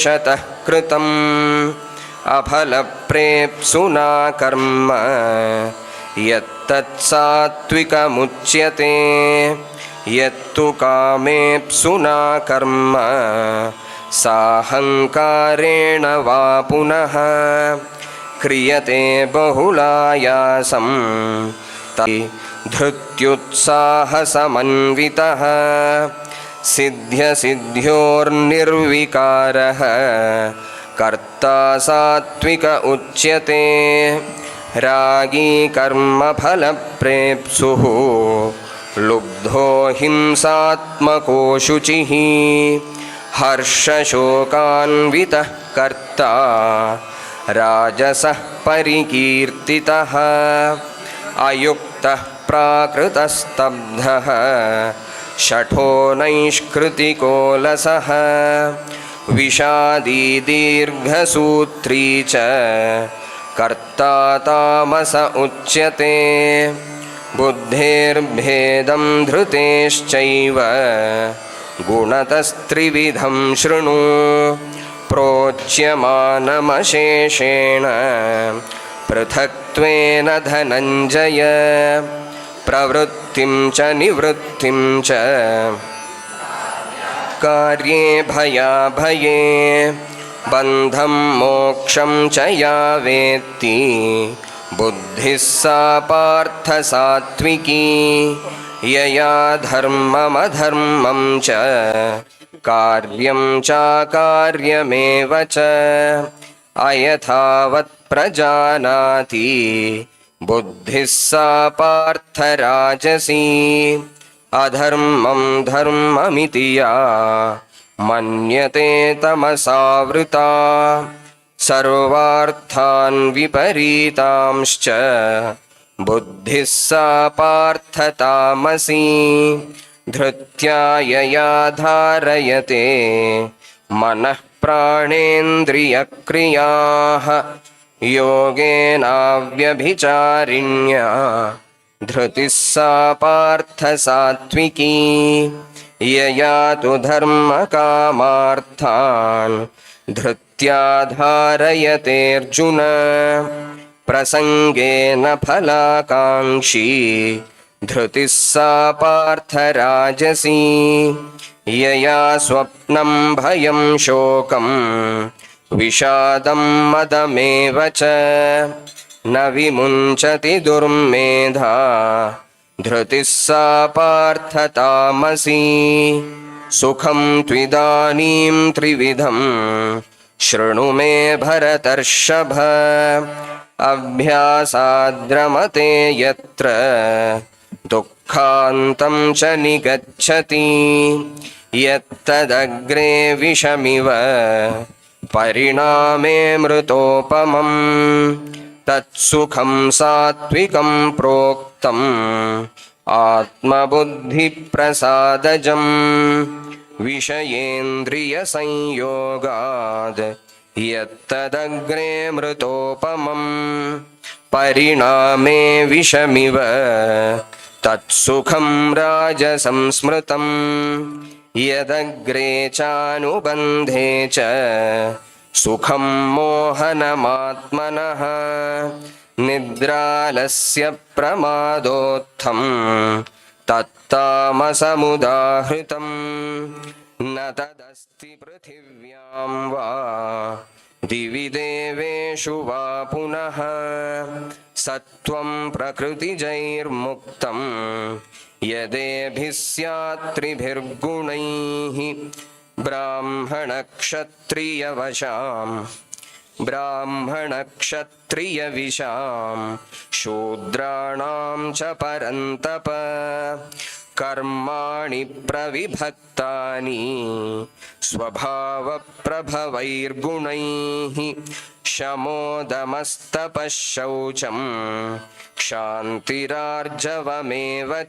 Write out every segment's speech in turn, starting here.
शतः कृतम् अफलप्रेप्सुना कर्म यत्तत्सात्विकमुच्यते यत्तु कामेप्सुना कर्म साहंकारेण वा पुनः क्रियते बहुलायासं धृत्युत्साहसमन्वितः सिद्ध्यसिद्ध्योर्निर्विकारः कर्ता सात्विक उच्यते रागी कर्मफलप्रेप्सुः लुब्धो हिंसात्मको शुचिः हर्षशोकान्वितः कर्ता राजसः परिकीर्तितः अयुक्तः प्राकृतस्तब्धः शठो नैष्कृतिको लसः विषादी दीर्घसूत्री च कर्ता तामस उच्यते बुद्धेर्भेदं धृतेश्चैव गुणतस्त्रिविधं शृणु प्रोच्यमानमशेषेण पृथक्त्वेन धनञ्जय प्रवृत्तिं च निवृत्तिं च कार्ये भयाभये बन्धं मोक्षं च या वेत्ति बुद्धिः सा पार्थ सात्विकी यया धर्ममधर्मं च कार्यं चाकार्यमेव च अयथावत् प्रजानाति बुद्धिः सा पार्थ राजसी अधर्मं धर्ममिति या मन्यते तमसावृता सर्वार्थान् विपरीतांश्च बुद्धिः सा पार्थ तामसी धृत्या यया धारयते मनः प्राणेन्द्रियक्रियाः योगेनाव्यभिचारिण्या धृतिः सा पार्थ सात्विकी यया तु धर्मकामार्थान् धृत्या धारयतेऽर्जुन प्रसंगेन फलाकांक्षी धृतिः सा पार्थ राजसी यया स्वप्नं भयं शोकं विषादं मदमेव च न विमुञ्चति दुर्मेधा धृतिः सा पार्थ तामसी सुखं त्विदानीं त्रिविधं शृणु मे भरतर्षभ अभ्यासाद्रमते यत्र दुःखान्तं च निगच्छति यत्तदग्रे विषमिव परिणामे मृतोपमं तत्सुखं सात्विकं प्रोक्तम् आत्मबुद्धिप्रसादजं विषयेन्द्रियसंयोगाद् यत्तदग्रे मृतोपमं परिणामे विषमिव तत्सुखं राजसंस्मृतं यदग्रे चानुबन्धे च सुखं मोहनमात्मनः निद्रालस्य प्रमादोत्थं तत्तामसमुदाहृतं न तदस्ति पृथिव्यां वा दिवि देवेषु वा पुनः सत्त्वं प्रकृतिजैर्मुक्तं यदेभिः स्यात् त्रिभिर्गुणैः ब्राह्मणक्षत्रियविशां शूद्राणां च परन्तप कर्माणि प्रविभक्तानि स्वभावप्रभवैर्गुणैः शमोदमस्तपः शौचं क्षान्तिरार्जवमेव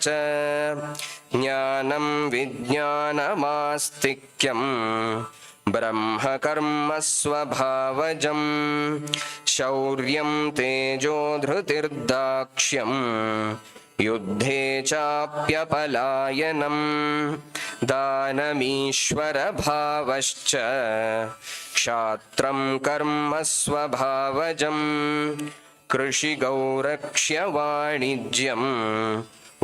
च ज्ञानं विज्ञानमास्तिक्यं ब्रह्मकर्म स्वभावजं शौर्यं तेजो धृतिर्दाक्ष्यं युद्धे चाप्यपलायनम् दानमीश्वरभावश्च क्षात्रं कर्म स्वभावजम् कृषिगौरक्ष्य वाणिज्यं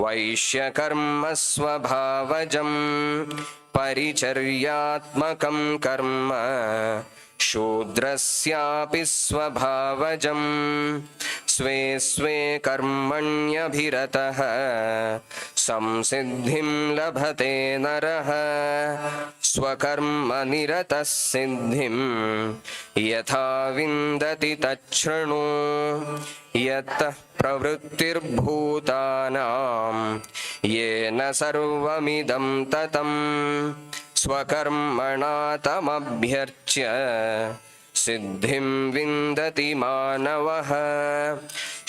वैश्यकर्म स्वभावजम् परिचर्यात्मकं कर्म शूद्रस्यापि स्वभावजम् स्वे स्वे कर्मण्यभिरतः संसिद्धिं लभते नरः स्वकर्मनिरतः सिद्धिं यथा विन्दति तच्छृणु यतः प्रवृत्तिर्भूतानां येन सर्वमिदं ततं स्वकर्मणा तमभ्यर्च्य सिद्धिं विन्दति मानवः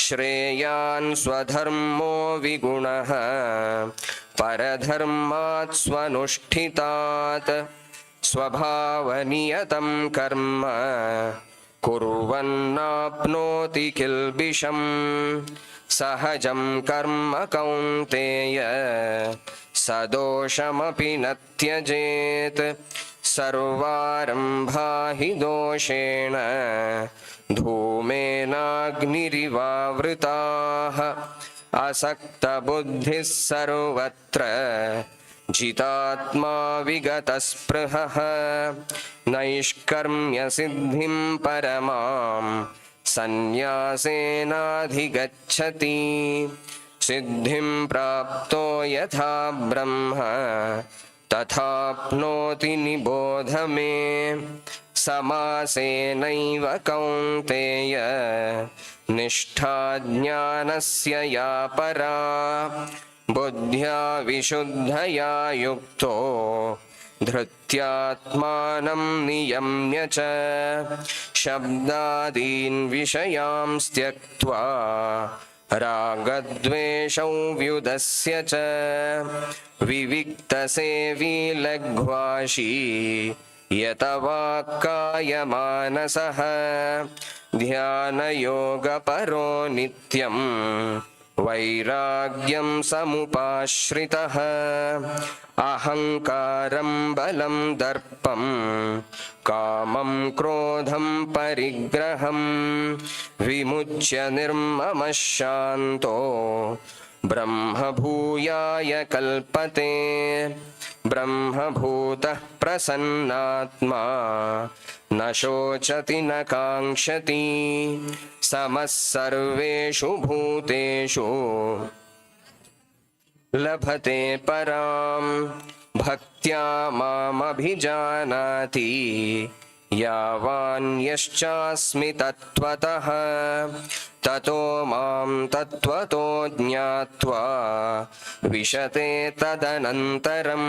श्रेयान् स्वधर्मो विगुणः परधर्मात् स्वनुष्ठितात् स्वभावनियतं कर्म कुर्वन्नाप्नोति किल्बिषम् सहजं कर्म कौन्तेय सदोषमपि न त्यजेत् सर्वारम्भा हि दोषेण धूमेनाग्निरिवावृताः असक्तबुद्धिः सर्वत्र जितात्मा विगतस्पृहः नैष्कर्म्यसिद्धिं परमां सन्न्यासेनाधिगच्छति सिद्धिं प्राप्तो यथा ब्रह्म तथाप्नोति निबोध मे समासेनैव कौन्तेय निष्ठा ज्ञानस्य या परा बुद्ध्या विशुद्धया युक्तो धृत्यात्मानं नियम्य च शब्दादीन् विषयांस् त्यक्त्वा रागद्वेषौ व्युदस्य च विविक्तसेवी लघ्वाशी यतवाक्कायमानसः ध्यानयोगपरो नित्यं वैराग्यं समुपाश्रितः अहङ्कारं बलं दर्पं कामं क्रोधं परिग्रहं विमुच्य निर्ममः शान्तो ब्रह्मभूयाय कल्पते ब्रह्मभूतः प्रसन्नात्मा न शोचति न काङ्क्षति समः सर्वेषु भूतेषु लभते परां भक्त्या मामभिजानाति यावान् यश्चास्मि तत्त्वतः ततो मां तत्त्वतो ज्ञात्वा विशते तदनन्तरं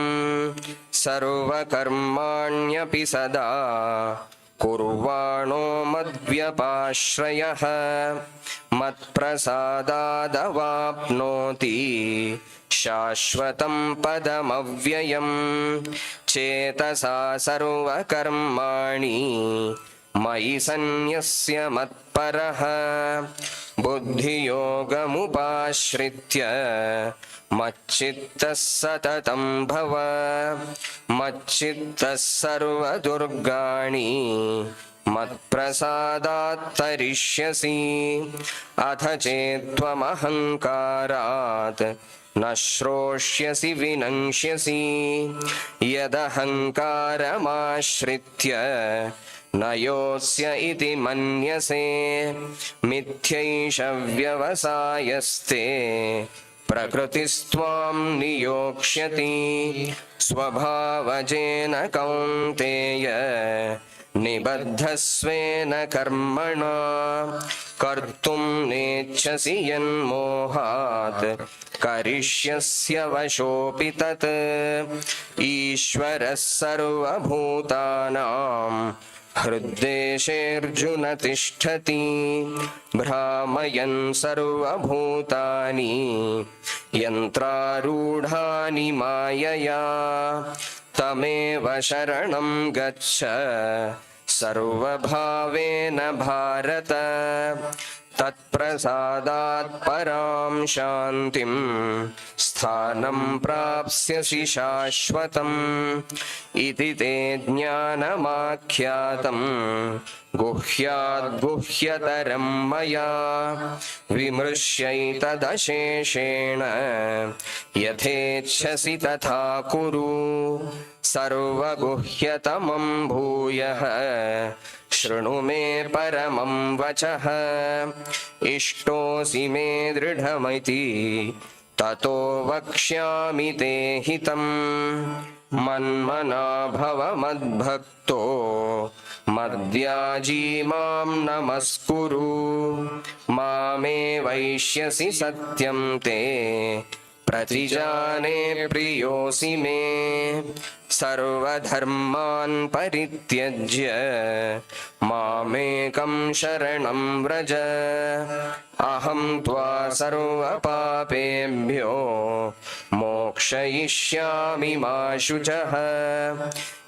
सर्वकर्माण्यपि सदा कुर्वाणो मद्व्यपाश्रयः मत्प्रसादादवाप्नोति शाश्वतं पदमव्ययम् चेतसा सर्वकर्माणि मयि सन्न्यस्य मत्परः बुद्धियोगमुपाश्रित्य मच्चित्तः सततं भव मच्चित्तः सर्वदुर्गाणि मत्प्रसादात् तरिष्यसि अथ चेत्त्वमहङ्कारात् न श्रोष्यसि विनङ्क्ष्यसि यदहङ्कारमाश्रित्य न योऽस्य इति मन्यसे मिथ्यैष व्यवसायस्ते प्रकृतिस्त्वां नियोक्ष्यति स्वभावजेन कौन्तेय निबद्धस्वेन कर्मणा कर्तुं नेच्छसि यन्मोहात् करिष्यस्य वशोऽपि तत् ईश्वरः सर्वभूतानां हृद्देशेऽर्जुन तिष्ठति भ्रामयन् सर्वभूतानि यन्त्रारूढानि मायया तमेव शरणं गच्छ सर्वभावेन भारत तत्प्रसादात् परां शान्तिं स्थानं प्राप्स्यसि शाश्वतम् इति ते ज्ञानमाख्यातं गुह्याद्गुह्यतरं मया विमृश्यैतदशेषेण यथेच्छसि तथा कुरु सर्वगुह्यतमं भूयः शृणु मे परमं वचः इष्टोऽसि मे दृढमिति ततो वक्ष्यामि ते हितम् मन्मना भव मद्भक्तो मद्याजी मां नमस्कुरु मामे वैष्यसि सत्यं ते प्रतिजाने प्रियोऽसि मे सर्वधर्मान् परित्यज्य मामेकं शरणं व्रज अहं त्वा सर्वपापेभ्यो मोक्षयिष्यामि मा शुचः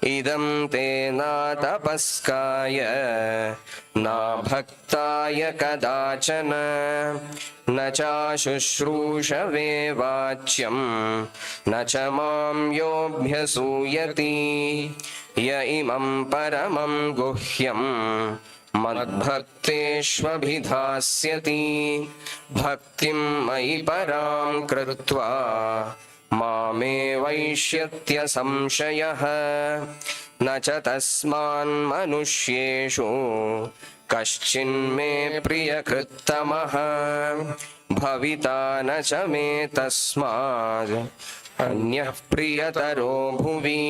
इदं ते न तपस्काय न भक्ताय कदाचन न चाशुश्रूषवे वाच्यं न च मां योऽभ्यसूयति य इमं परमं गुह्यं मद्भक्तेष्वभिधास्यति भक्तिं मयि परां कृत्वा मामे वैष्यत्य संशयः न च तस्मान्मनुष्येषु कश्चिन्मे प्रियकृत्तमः भविता न च मे तस्माद् अन्यः प्रियतरो भुवि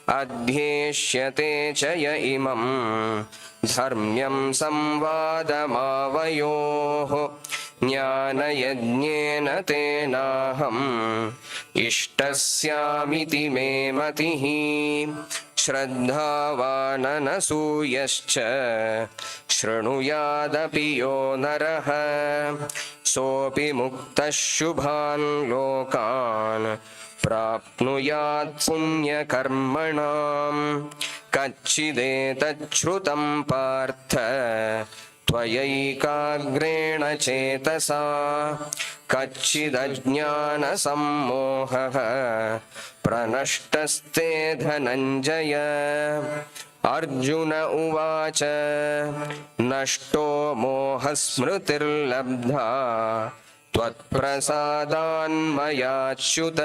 अध्येष्यते च य इमं धर्म्यं संवादमावयोः ज्ञानयज्ञेन तेनाहम् इष्टस्यामिति मे मतिः श्रद्धावाननसूयश्च शृणुयादपि यो नरः सोऽपि मुक्तः शुभान् लोकान् प्राप्नुयात् पुण्यकर्मणाम् कच्चिदेतच्छ्रुतं पार्थ त्वयैकाग्रेण चेतसा कच्चिदज्ञानसम्मोहः प्रनष्टस्ते धनञ्जय अर्जुन उवाच नष्टो मोहस्मृतिर्लब्धा त्वत्प्रसादान्मयाच्युत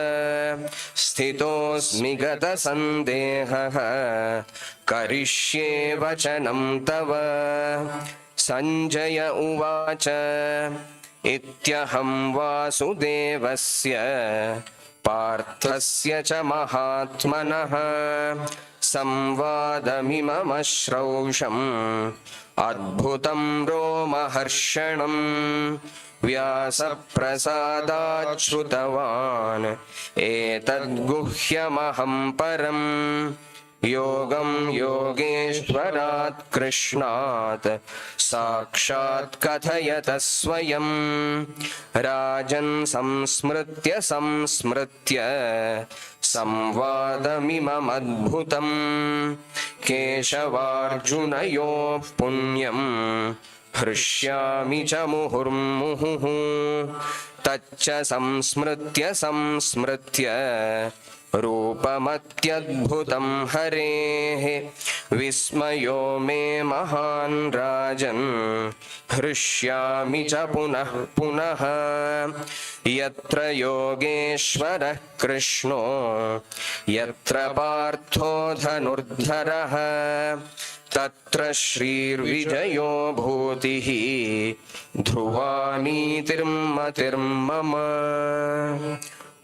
स्थितोऽस्मि गतसन्देहः करिष्ये वचनं तव सञ्जय उवाच इत्यहं वासुदेवस्य पार्थस्य च महात्मनः संवादमिममश्रौषम् अद्भुतं रोमहर्षणम् व्यासप्रसादाच्छ्रुतवान् एतद्गुह्यमहं परम् योगं योगेश्वरात् कृष्णात् साक्षात् कथयत स्वयं राजन् संस्मृत्य संस्मृत्य संवादमिममद्भुतम् केशवार्जुनयोः पुण्यं हृष्यामि च मुहुर्मुहुः तच्च संस्मृत्य संस्मृत्य रूपमत्यद्भुतं हरेः विस्मयो मे महान् राजन् हृष्यामि च पुनः पुनः यत्र योगेश्वरः कृष्णो यत्र पार्थो धनुर्धरः तत्र श्रीर्विजयो भूतिः ध्रुवा नीतिर्मतिर्मम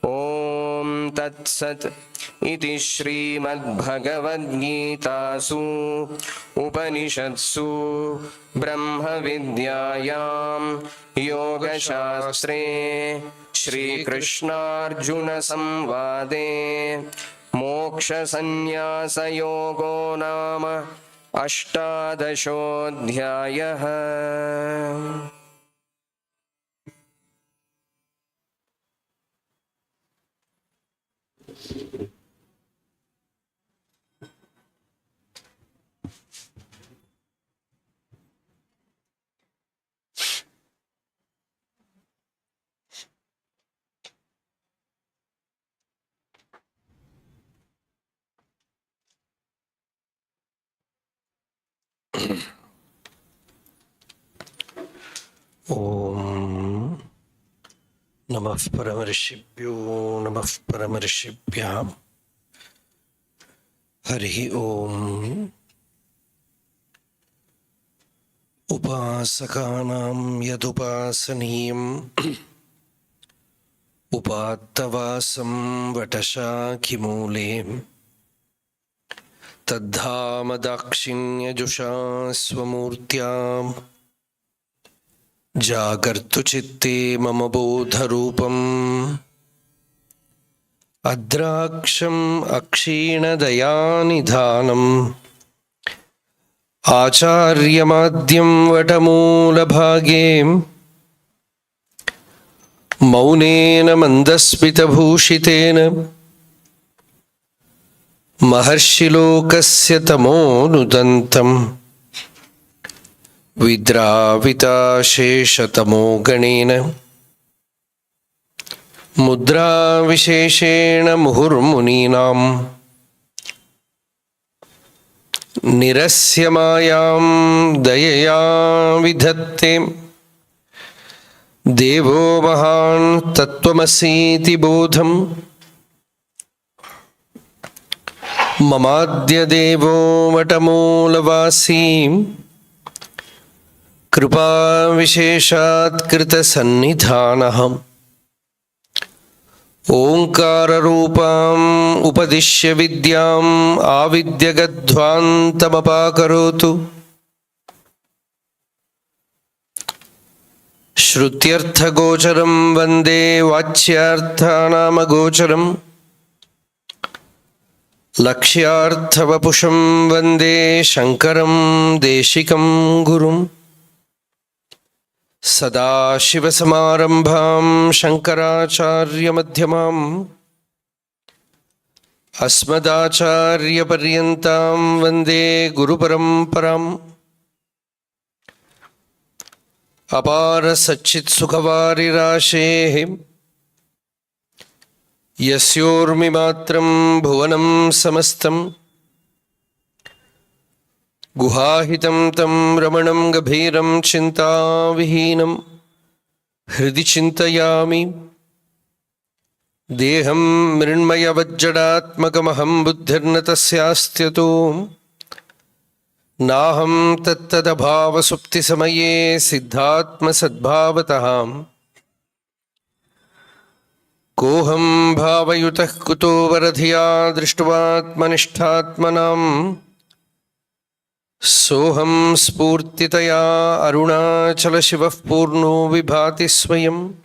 ॐ तत्सत् इति श्रीमद्भगवद्गीतासु उपनिषत्सु ब्रह्मविद्यायां योगशास्त्रे श्रीकृष्णार्जुनसंवादे मोक्षसंन्यासयोगो नाम अष्टादशोऽध्यायः। Om Namah Paramarshibhyo Namah Paramarshibhyam Harihi Om Upasakanam Yadupasaniyam Upattavasam Vatashakimule Tadhamadakshinyajusha Swamurtyam Jagartu chitte mama bodharupam Adraksham akshina dayanidhanam Acharyamadhyam vatamula bhagem Maunena mandaspita bhushitena Maharshilokasya tamonudantam Vidravita sheshatamo ganena Mudra visheshena muhurmuninam Nirasyamayam dayaya vidhatte Devo mahan tattvamasiti bodham Mamadya devo vatamoolavasi Kripa visheshat krita sannidhanaham Omkara rupam upadishya vidyam avidyagadhvantam apakarotu Shrutyartha gocharam vande vachyarthanam gocharam Lakshyartha vapusham vande shankaram deshikam gurum Sadashivasamarambham Shankaracharya-madhyamam Asmadacharya-paryantam Vande Guru-paramparam Apara Satchit-sukhavari-rashe Yasyormi-matram bhuvanam samastam Guhahitam tam ramanam gabhiram chinta vihinam Hridi chintayami Deham mrinmaya vajjadatmakamaham buddhirna tasyastyato Naham tattadabhava supti samaye siddhatma sadbhavataham Koham bhavayutah kuto varadhiya drishtvatmanishtatmanam Soham spurtitaya arunachala shivah purno vibhati swayam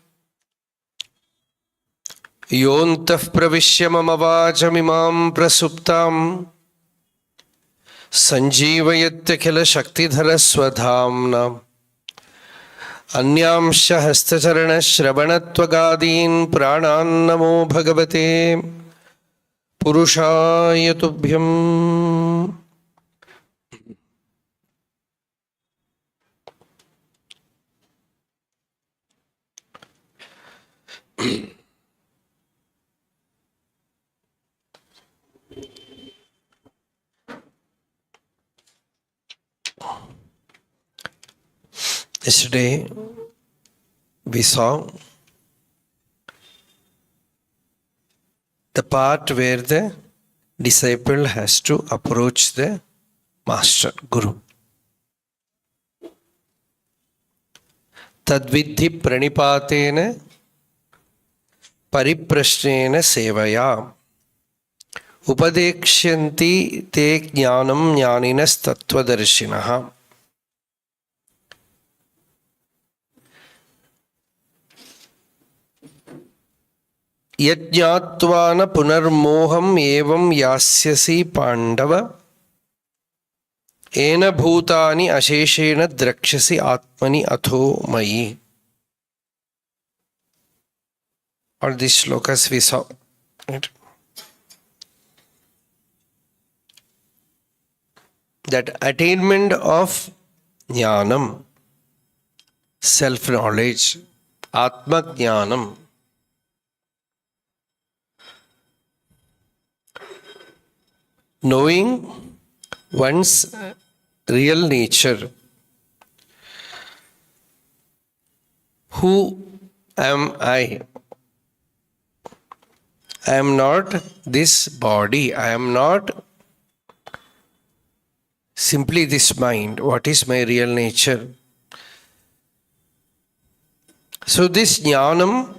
Yontah pravishya mama vachamimam prasuptam Sanjeevayatyakila shaktidhara swadhamna Anyamsha hastacharana shravanatvagadin pranan namo bhagavate Purushaya tubhyam Yesterday we saw the part where the disciple has to approach the master, Guru. Tadvidhi pranipatena pariprashnena sevaya upadekshanti te jnanam jnaninas tattvadarshinaha. Yajñātvāna punarmoham evam yasyasi pandava ena bhūtāni asheshena drakshasi atmani atho mayi. All these shlokas we saw. Right? That attainment of jnanam, self-knowledge, atma jnanam, knowing one's real nature. Who am I? I am not this body. I am not simply this mind. What is my real nature? So this jnanam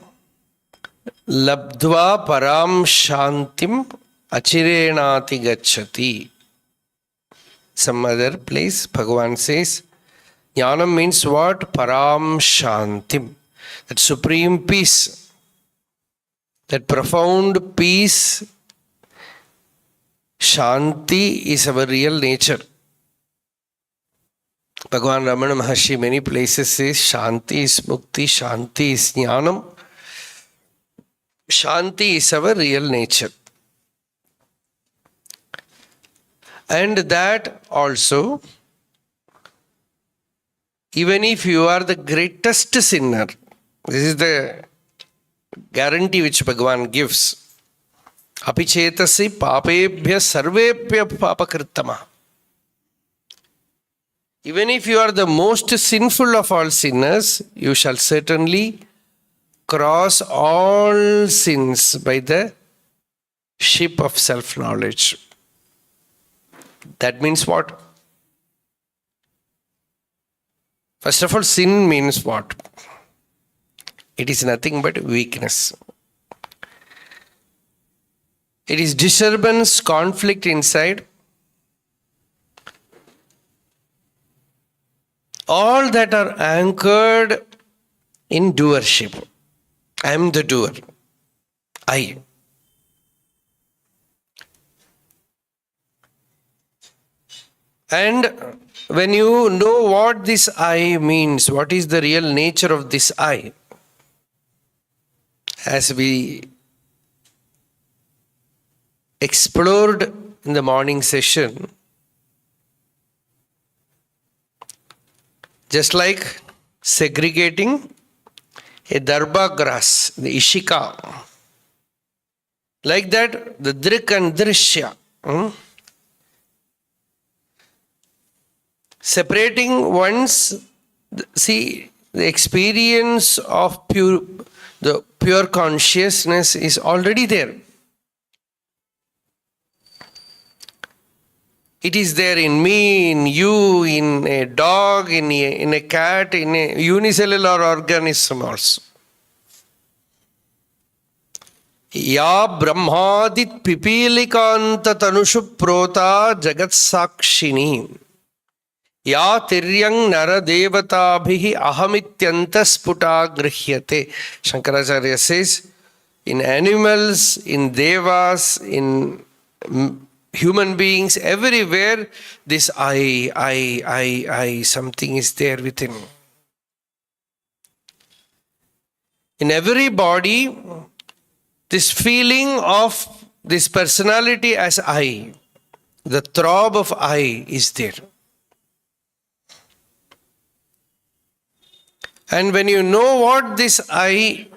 labdva param shantim achirenati gacchati. Some other place, Bhagavan says, jnanam means what? Param shantim. That supreme peace, that profound peace, shanti is our real nature. Bhagavan Ramana Maharshi many places says shanti is mukti, shanti is jnanam. Shanti is our real nature. And that also, even if you are the greatest sinner, this is the guarantee which Bhagavan gives. Apichetasi papebhya sarvebhya papakrittama. Even if you are the most sinful of all sinners, you shall certainly cross all sins by the ship of self-knowledge. That means what? First of all, sin means what? It is nothing but weakness. It is disturbance, conflict inside. All that are anchored in doership. I am the doer. I. And when you know what this I means, what is the real nature of this I, as we explored in the morning session, just like segregating a darba grass, the ishika, like that the drik and drishya, separating one's, see, the experience of the pure consciousness is already there. It is there in me, in you, in a dog, in a cat, in a unicellular organism also. Ya brahmadit pipilikanta tanushu prota jagat sakshini. Ya tiryang nara devatabhihi ahamityanta sputa grihyate. Shankaracharya says, in animals, in devas, in human beings, everywhere, this I, something is there within. In every body, this feeling of this personality as I, the throb of I is there. And when you know what this I,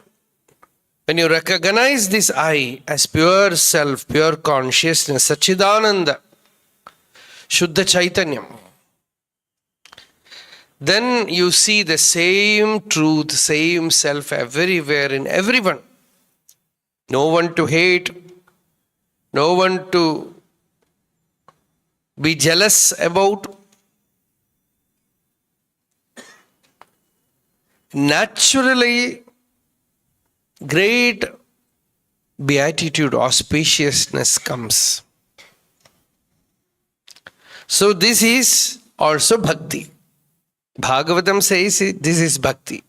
when you recognize this I as pure self, pure consciousness, Sachidananda, Shuddha Chaitanyam, then you see the same truth, same self everywhere in everyone. No one to hate, no one to be jealous about. Naturally, great beatitude, auspiciousness comes. So this is also bhakti. Bhagavatam says this is bhakti.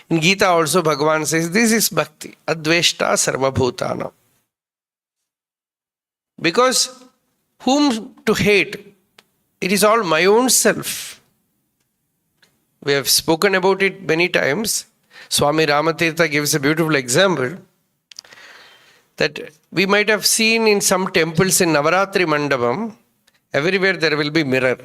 In Gita also Bhagavan says this is bhakti. Adveshta sarvabhutana. Because whom to hate? It is all my own self. We have spoken about it many times. Swami Ramatirtha gives a beautiful example that we might have seen in some temples in Navaratri Mandapam. Everywhere there will be mirror.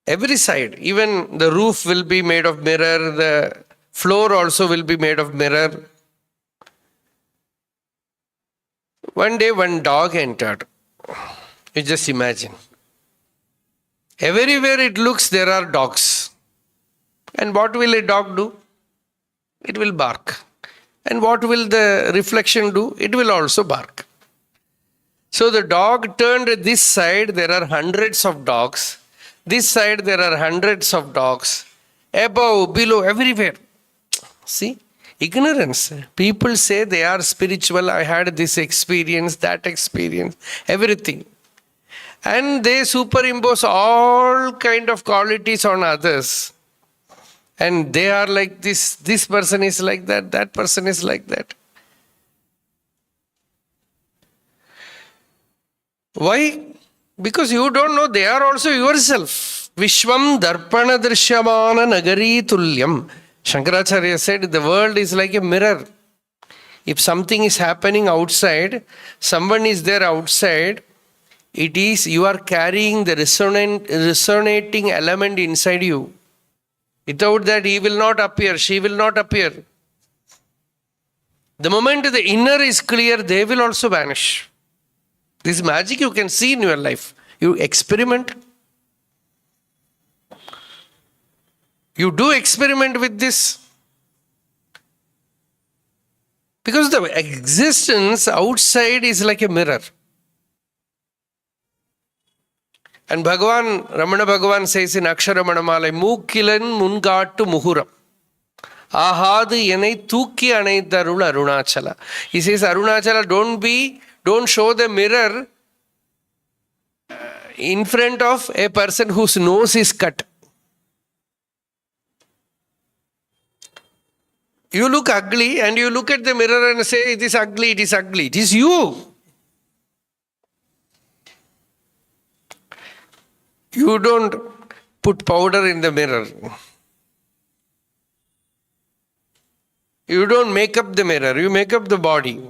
Every side, even the roof will be made of mirror, the floor also will be made of mirror. One day one dog entered. You just imagine. Everywhere it looks, there are dogs. And what will a dog do? It will bark. And what will the reflection do? It will also bark. So the dog turned this side, there are hundreds of dogs. This side, there are hundreds of dogs. Above, below, everywhere. See? Ignorance. People say they are spiritual. I had this experience, that experience, everything. And they superimpose all kind of qualities on others. And they are like this person is like that person is like that. Why? Because you don't know, they are also yourself. Vishwam darpana drishyamana nagari tulyam. Shankaracharya said the world is like a mirror. If something is happening outside, someone is there outside, it is you are carrying the resonating element inside you. Without that, he will not appear, she will not appear. The moment the inner is clear, they will also vanish. This magic you can see in your life. You experiment. You do experiment with this. Because the existence outside is like a mirror. And Ramana Bhagavan says in Aksharamanamala, Mookilan Mungattu Muhuram. Ahadu Yenai Tuki Anaidarula Arunachala. He says, Arunachala, don't show the mirror in front of a person whose nose is cut. You look ugly and you look at the mirror and say, it is ugly, it is ugly. It is you. You don't put powder in the mirror. You don't make up the mirror, you make up the body.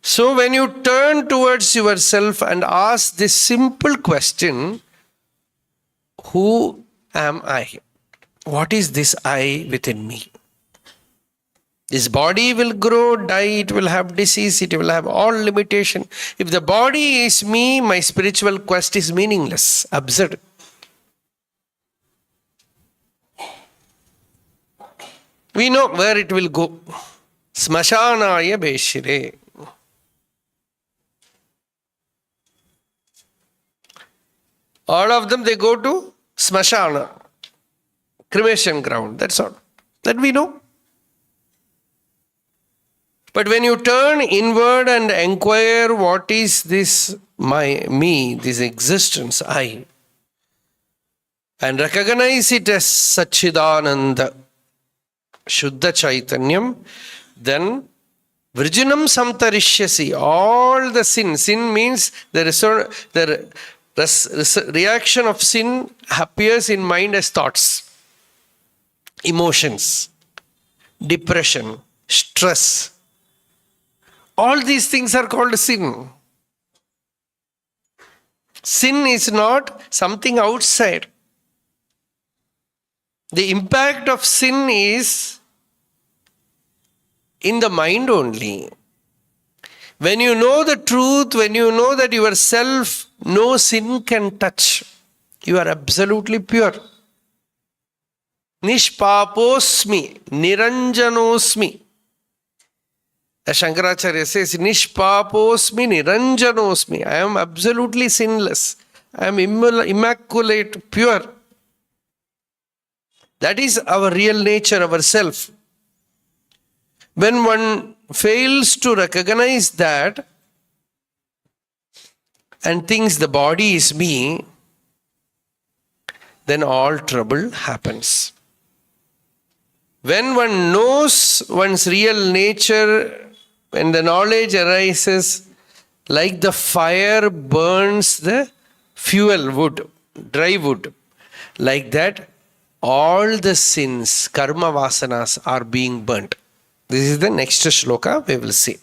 So when you turn towards yourself and ask this simple question, who am I? What is this I within me? This body will grow, die, it will have disease, it will have all limitation. If the body is me, my spiritual quest is meaningless, absurd. We know where it will go. Smashanaya Beshire. All of them, they go to Smashana, cremation ground, that's all. That we know. But when you turn inward and inquire what is this me, this existence, I, and recognize it as Satchidananda, Shuddha Chaitanyam, then Vrijinam Samtarishyasi, all the sin means the reaction of sin appears in mind as thoughts, emotions, depression, stress. All these things are called sin. Sin is not something outside. The impact of sin is in the mind only. When you know the truth, when you know that yourself, no sin can touch, you are absolutely pure. Nishpaposmi, Niranjanosmi. As Shankaracharya says, Nishpaposmi, Niranjanosmi. I am absolutely sinless. I am immaculate, pure. That is our real nature, our self. When one fails to recognize that and thinks the body is me, then all trouble happens. When one knows one's real nature, when the knowledge arises, like the fire burns the fuel wood, dry wood, like that, all the sins, karma vasanas, are being burnt. This is the next shloka we will see.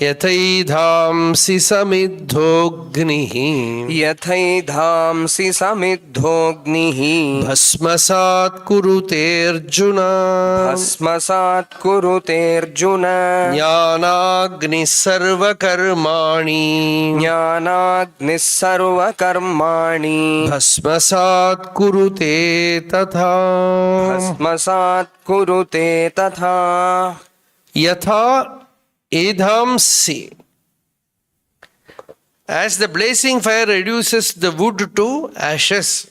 यथैधांसि समिद्धोऽग्निः यथैधांसि समिद्धोऽग्निः भस्मसात् कुरुतेऽर्जुन भस्मसात् कुरुतेऽर्जुन ज्ञानाग्निः सर्वकर्माणि ज्ञानाग्निः सर्वकर्माणि भस्मसात् कुरुते तथा भस्मसात् कुरुते तथा यथा edhamsi. As the blazing fire reduces the wood to ashes,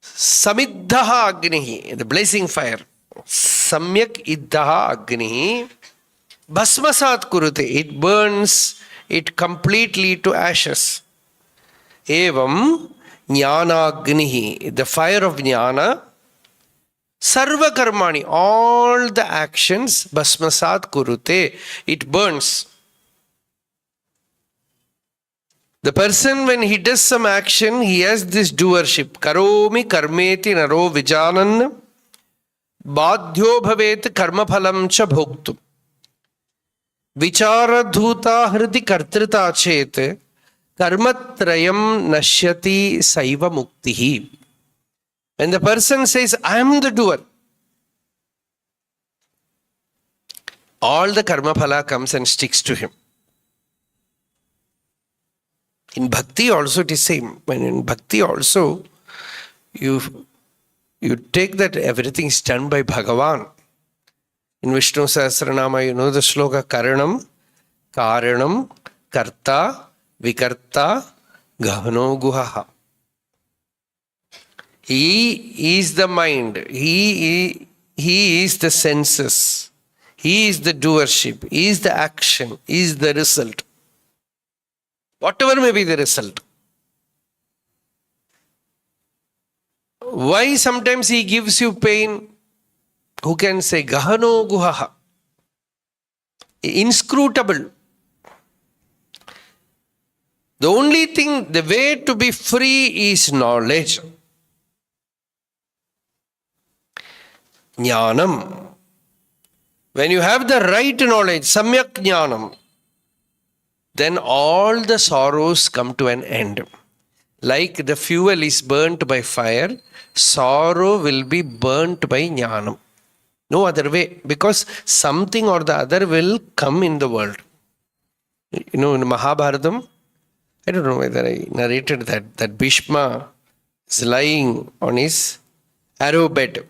samiddaha agnihi, the blazing fire, samyak iddaha agnihi, bhasmasat kurute, it burns it completely to ashes. Evam jnana agnihi, the fire of jnana, sarva karmani, all the actions, bhasmasat kurute, it burns. The person, when he does some action, he has this doership. Karomi karmeti naro vijanan badhyo bhavet karma phalam cha bhoktu. Vichara dhuta hridi kartrita chet karmatrayam nashyati saiva muktihi. When the person says, I am the doer, all the karma phala comes and sticks to him. In bhakti also it is same. When in bhakti also, you take that everything is done by Bhagavan. In Vishnu Sahasranama, you know the sloka, Karanam, Karanam, Karta, Vikarta, Gahano Guhaha. He is the mind. He is the senses. He is the doership. He is the action. He is the result. Whatever may be the result. Why sometimes he gives you pain? Who can say? Gahano guhaha. Inscrutable. The only thing, the way to be free is knowledge. Jnanam. When you have the right knowledge, samyak jnanam, then all the sorrows come to an end. Like the fuel is burnt by fire, sorrow will be burnt by jnanam. No other way, because something or the other will come in the world. You know, in Mahabharatam, I don't know whether I narrated that Bhishma is lying on his arrow bed.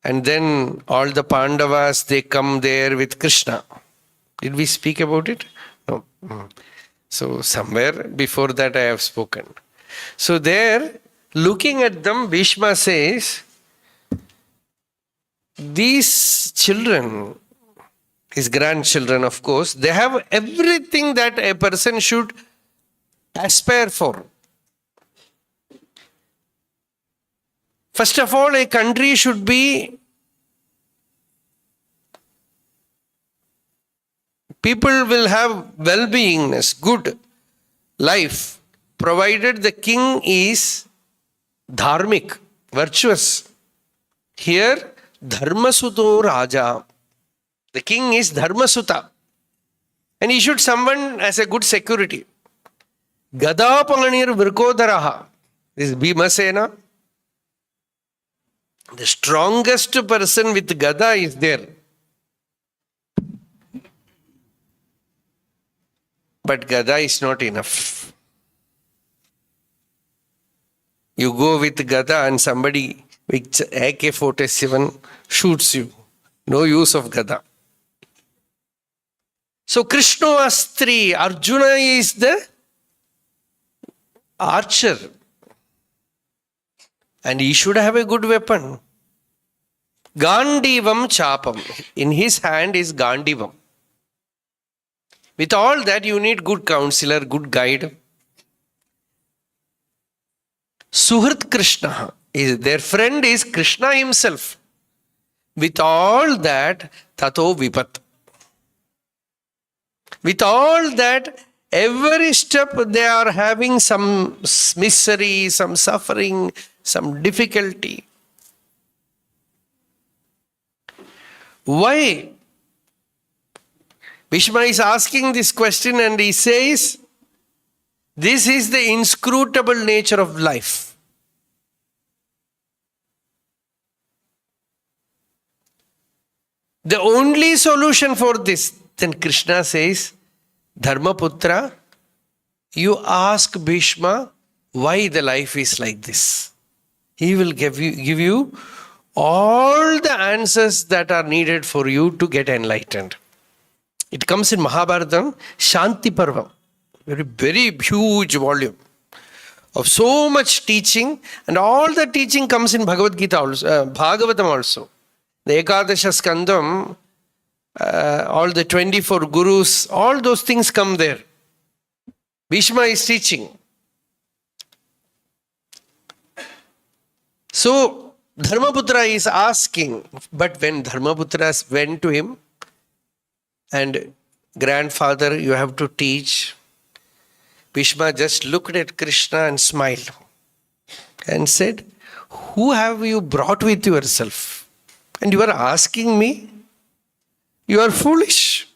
And then all the Pandavas, they come there with Krishna. Did we speak about it? No. So somewhere before that I have spoken. So there, looking at them, Bhishma says, these children, his grandchildren of course, they have everything that a person should aspire for. First of all, a country should be, people will have well-beingness, good life, provided the king is dharmic, virtuous. Here, dharmasuto raja. The king is dharmasuta. And he should someone as a good security. Gada palanir virkodaraha. This is Bhimasena. The strongest person with Gada is there. But Gada is not enough. You go with Gada and somebody with AK-47 shoots you. No use of Gada. So Krishna Astri, Arjuna is the archer. And he should have a good weapon. Gandivam chapam. In his hand is Gandivam. With all that, you need good counselor, good guide. Suhrit Krishna. Their friend is Krishna himself. With all that, tato vipat. With all that, every step they are having some misery, some suffering, some difficulty. Why? Bhishma is asking this question and he says, this is the inscrutable nature of life. The only solution for this, then Krishna says, Dharmaputra, you ask Bhishma why the life is like this. He will give you all the answers that are needed for you to get enlightened. It comes in Mahabharata, Shanti Parva, very huge volume of so much teaching, and all the teaching comes in Bhagavad Gita also, Bhagavatam also. The Ekadasha Skandam, all the 24 gurus, all those things come there. Bhishma is teaching. So, Dharmaputra is asking, but when Dharmaputra went to him, and grandfather, you have to teach, Bhishma just looked at Krishna and smiled and said, who have you brought with yourself? And you are asking me? You are foolish.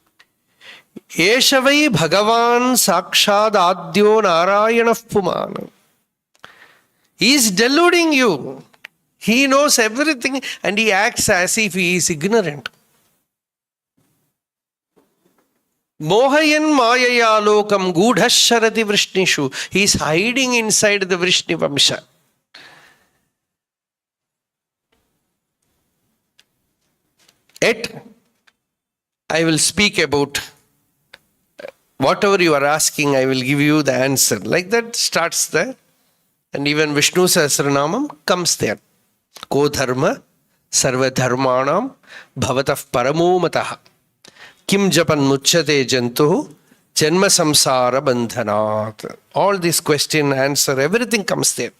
Eshavai Bhagavan Sakshad Adyo Narayana Puman. He is deluding you. He knows everything and he acts as if he is ignorant. Mohayan Mayaya Lokam Gudhasharati Vrishnishu. He is hiding inside the Vrishni Vamsha. Yet, I will speak about whatever you are asking, I will give you the answer. Like that starts there. And even Vishnu Sahasranamam comes there. Ko dharma sarva dharmanam bhavatah paramo mataha. Kim japan muchyate jantu janma samsara bandhanat. All this question, answer, everything comes there.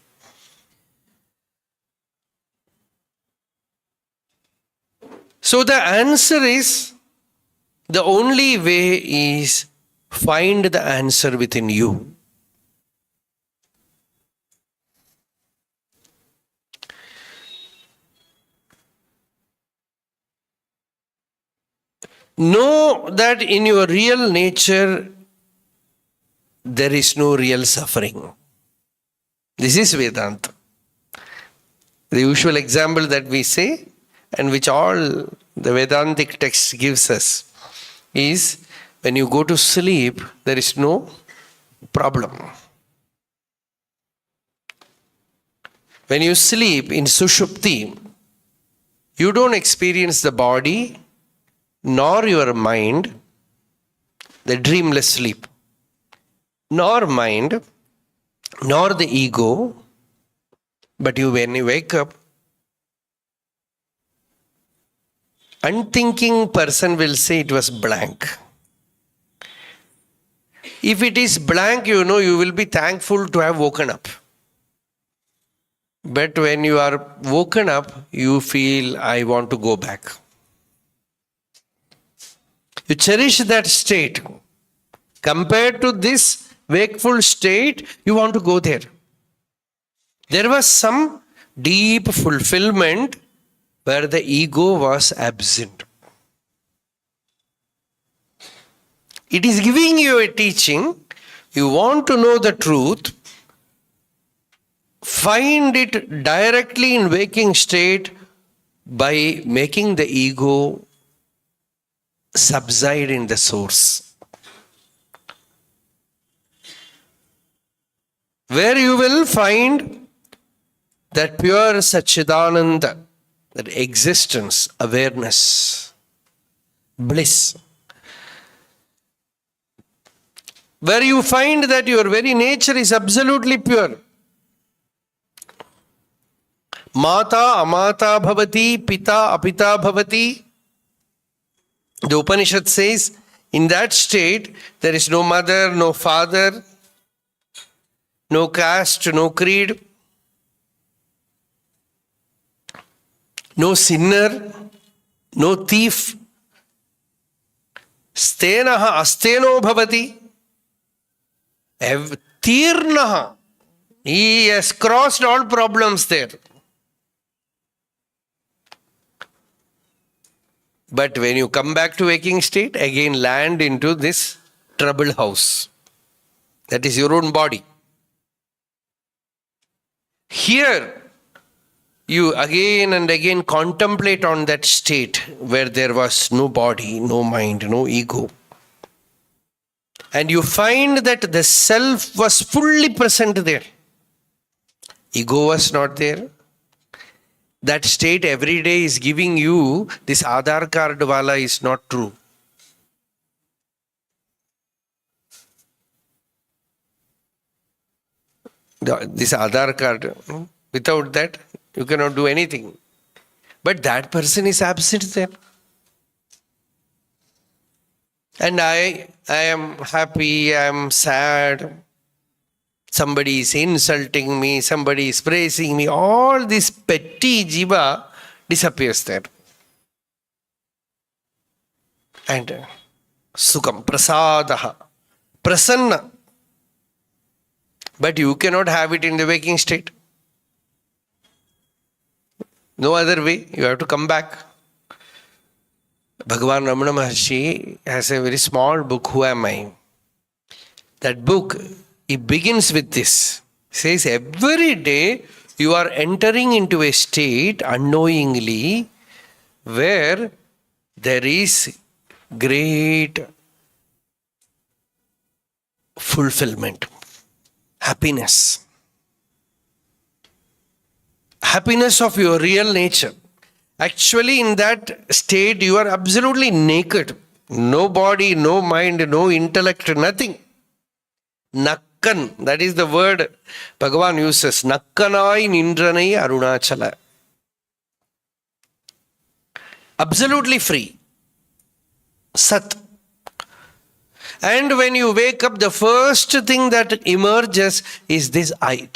So the answer is, the only way is find the answer within you. Know that in your real nature, there is no real suffering. This is Vedanta. The usual example that we say, and which all the Vedantic text gives us, is when you go to sleep, there is no problem. When you sleep in Sushupti, you don't experience the body, nor your mind, the dreamless sleep, nor mind, nor the ego, but when you wake up, unthinking person will say it was blank. If it is blank, you know, you will be thankful to have woken up. But when you are woken up, you feel, I want to go back. You cherish that state. Compared to this wakeful state, you want to go there. There was some deep fulfillment where the ego was absent. It is giving you a teaching. You want to know the truth. Find it directly in waking state by making the ego subside in the source. Where you will find that pure Satchidananda, that existence, awareness, bliss. Where you find that your very nature is absolutely pure. Mata amata bhavati, pita apita bhavati. The Upanishad says, in that state, there is no mother, no father, no caste, no creed, no sinner, no thief. Stenaha asteno bhavati. Tirnaha. He has crossed all problems there. But when you come back to waking state, again land into this trouble house. That is your own body. Here, you again and again contemplate on that state where there was no body, no mind, no ego. And you find that the self was fully present there. Ego was not there. That state every day is giving you this Aadhaar card wala is not true. This Aadhaar card, without that, you cannot do anything. But that person is absent there. And I am happy, I am sad. Somebody is insulting me, somebody is praising me. All this petty jiva disappears there. And sukham, prasadaha, prasanna. But you cannot have it in the waking state. No other way, you have to come back. Bhagavan Ramana Maharshi has a very small book, Who Am I? That book, it begins with this. It says every day you are entering into a state unknowingly where there is great fulfillment, happiness. Happiness of your real nature. Actually, in that state, you are absolutely naked. No body, no mind, no intellect, nothing. Nakkan, that is the word Bhagavan uses. Nakkanai nindranai arunachala. Absolutely free. Sat. And when you wake up, the first thing that emerges is this I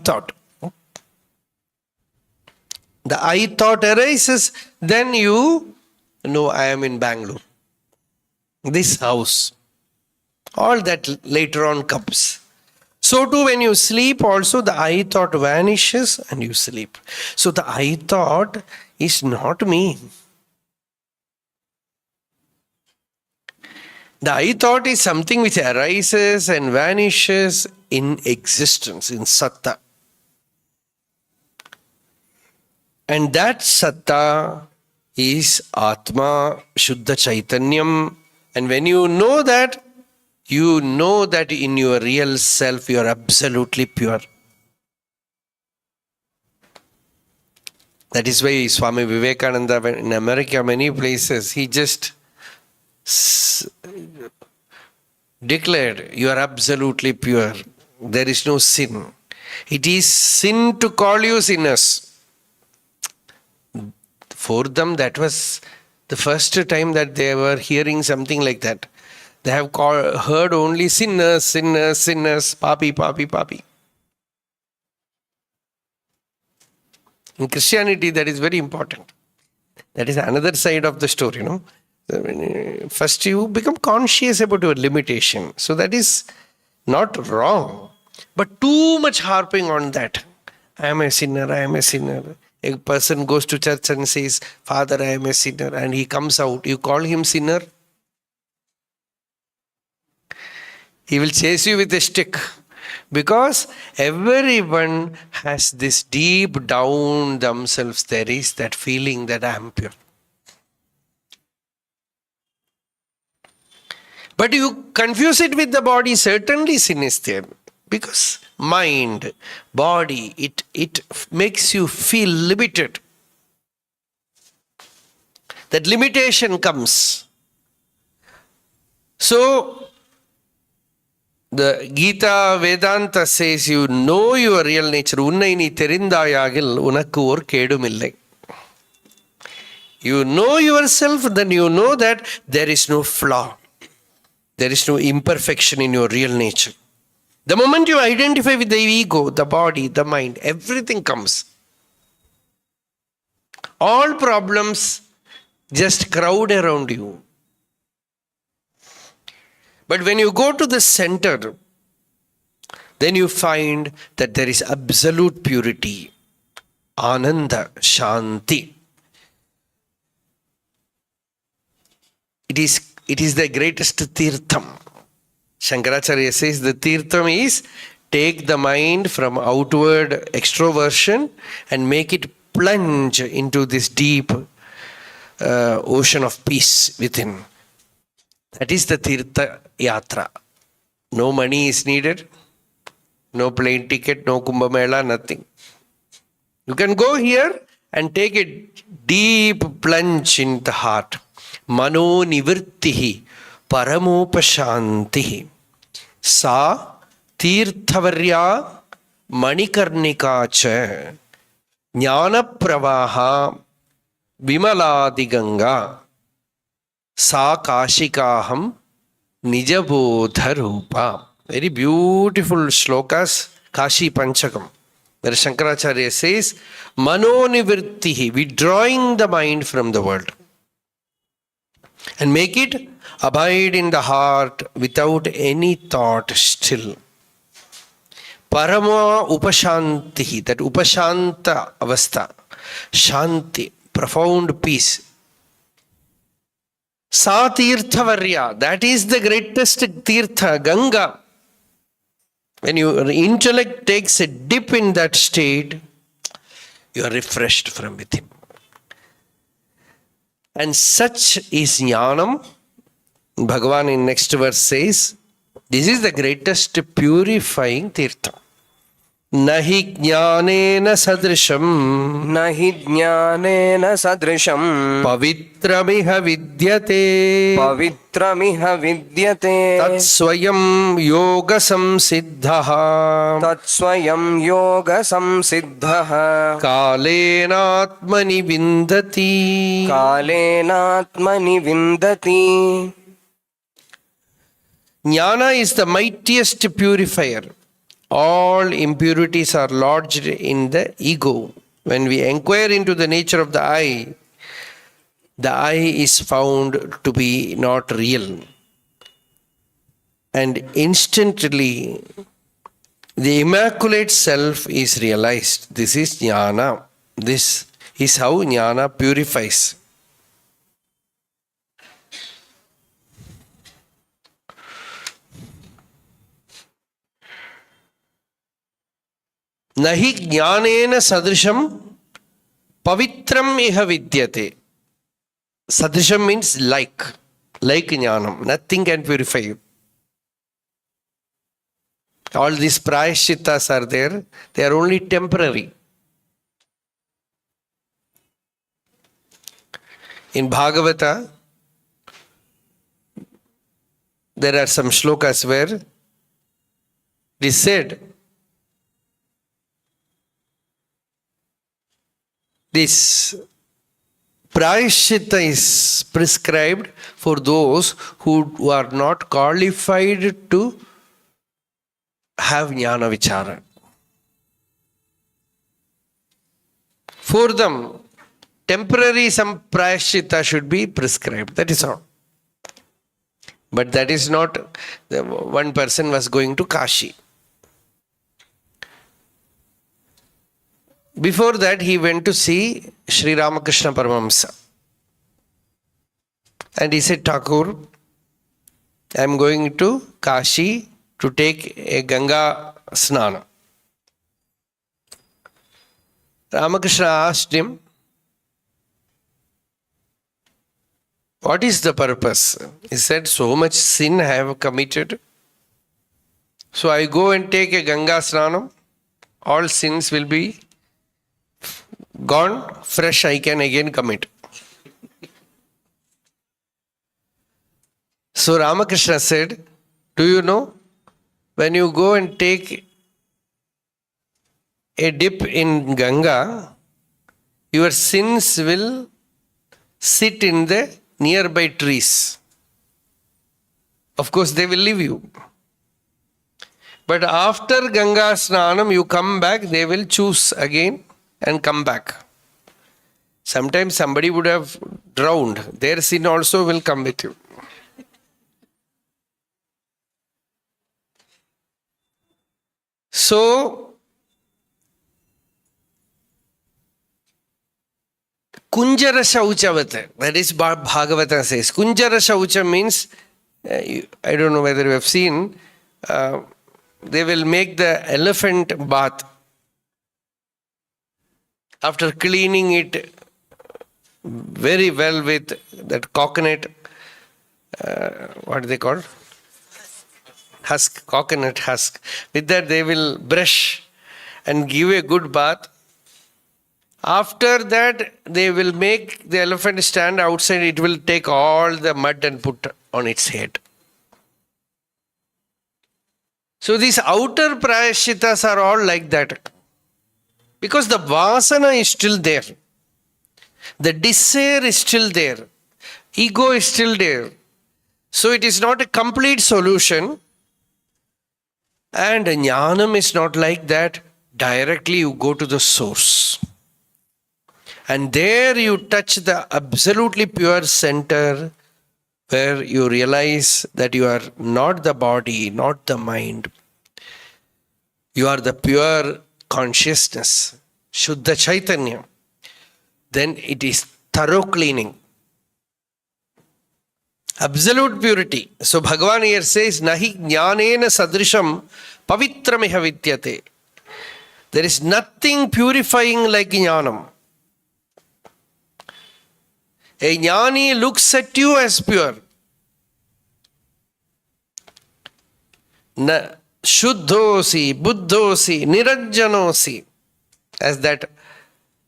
thought. The I thought arises, then you know I am in Bangalore. This house. All that later on comes. So too when you sleep also the I thought vanishes and you sleep. So the I thought is not me. The I thought is something which arises and vanishes in existence, in satta. And that satta is Atma, Shuddha Chaitanyam. And when you know that in your real self you are absolutely pure. That is why Swami Vivekananda in America, many places, he just declared, you are absolutely pure. There is no sin. It is sin to call you sinners. For them, that was the first time that they were hearing something like that. They have heard only sinners, sinners, sinners, papi, papi, papi. In Christianity, that is very important. That is another side of the story, you know. First, you become conscious about your limitation. So that is not wrong. But too much harping on that. I am a sinner, I am a sinner. A person goes to church and says, Father, I am a sinner. And he comes out. You call him sinner? He will chase you with a stick. Because everyone has this deep down themselves. There is that feeling that I am pure. But you confuse it with the body. Certainly sin is there. Because mind, body, it makes you feel limited. That limitation comes. So, the Gita Vedanta says, you know your real nature. Unnai ni therindayagil unakku or kedumillai. You know yourself, then you know that there is no flaw. There is no imperfection in your real nature. The moment you identify with the ego, the body, the mind, everything comes. All problems just crowd around you. But when you go to the center, then you find that there is absolute purity, Ananda, Shanti. it is the greatest tirtham. Shankaracharya says the tirtham is take the mind from outward extroversion and make it plunge into this deep ocean of peace within. That is the tirtha yatra. No money is needed, no plane ticket, no Kumbh Mela, nothing. You can go here and take a deep plunge in the heart. Mano nivirtihi paramopashantihi sa tirthavarya manikarnika cha jnana pravaha vimaladi sa kashikaham nijabodha rupa. Very beautiful shlokas, Kashi Panchakam, where Shankaracharya says, Manonivirtihi, withdrawing the mind from the world and make it abide in the heart without any thought still. Parama upashantihi, that upashanta avastha, shanti, profound peace. Sa tirthavarya, that is the greatest tirtha, Ganga. When your intellect takes a dip in that state, you are refreshed from within. And such is Jnanam. Bhagavan in next verse says, this is the greatest purifying tirtha. Nahi jnanena sadrisham. Nahi jnanena sadrisham. Pavitramiha vidyate. Pavitramiha vidyate. Tatsvayam yoga samsiddhaha. Tatsvayam yoga samsiddhaha. Kalenatmani vindati. Kalenatmani vindati. Jnana is the mightiest purifier. All impurities are lodged in the ego. When we inquire into the nature of the I is found to be not real. And instantly, the immaculate self is realized. This is jnana. This is how jnana purifies. Nahi jnanena sadrisham pavitram iha vidyate. Sadrisham means like jnanam. Nothing can purify you. All these prayashittas are there. They are only temporary. In Bhagavata, there are some shlokas where it is said, this prayashita is prescribed for those who are not qualified to have jnana vichara. For them, temporary some prayashita should be prescribed. That is all. But that is not, one person was going to Kashi. Before that, he went to see Sri Ramakrishna Paramahamsa. And he said, Thakur, I am going to Kashi to take a Ganga Snana. Ramakrishna asked him, what is the purpose? He said, so much sin I have committed. So I go and take a Ganga Snanam. All sins will be gone, fresh I can again commit. So Ramakrishna said, do you know, when you go and take a dip in Ganga, your sins will sit in the nearby trees. Of course, they will leave you. But after Ganga Snanam, you come back, they will choose again and come back. Sometimes somebody would have drowned. Their sin also will come with you. So, Kunjara Shauchavat. That is what Bhagavata says. Kunjara Shaucha means, I don't know whether you have seen, they will make the elephant bath. After cleaning it very well with that coconut, what do they call? Husk, coconut husk. With that they will brush and give a good bath. After that, they will make the elephant stand outside. It will take all the mud and put on its head. So these outer prayaschitas are all like that. Because the vasana is still there. The desire is still there. Ego is still there. So it is not a complete solution. And jnanam is not like that. Directly you go to the source. And there you touch the absolutely pure center where you realize that you are not the body, not the mind. You are the pure consciousness, Shuddha Chaitanya. Then it is thorough cleaning. Absolute purity. So Bhagavan here says, Nahi jnanena sadrisham pavitramiha vidyate. There is nothing purifying like jnanam. A jnani looks at you as pure. Na shuddhosi, buddhosi, niranjanosi. As that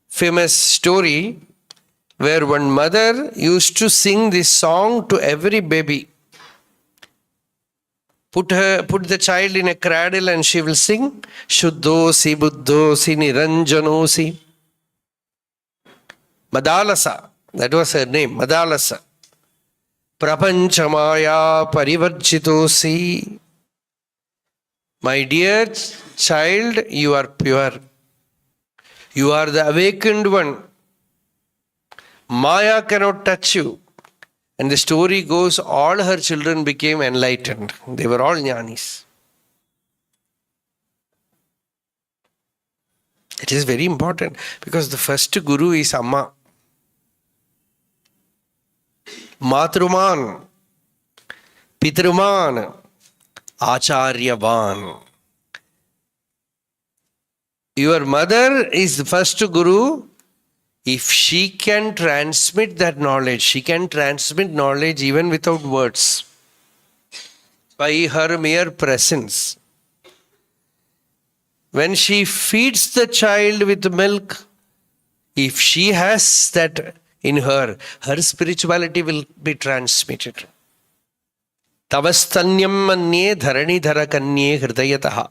famous story where one mother used to sing this song to every baby. Put the child in a cradle and she will sing Shuddhosi, buddhosi, niranjanosi. Madalasa. That was her name, Madalasa. Prapanchamaya parivarjitosi. My dear child, you are pure. You are the awakened one. Maya cannot touch you. And the story goes, all her children became enlightened. They were all jnanis. It is very important because the first guru is Amma. Matruman, Pitruman, Acharyavan. Your mother is the first guru. If she can transmit that knowledge, she can transmit knowledge even without words. By her mere presence. When she feeds the child with milk, if she has that in her, her spirituality will be transmitted. Tavastanyam manye dharani dharakanye hridayataha.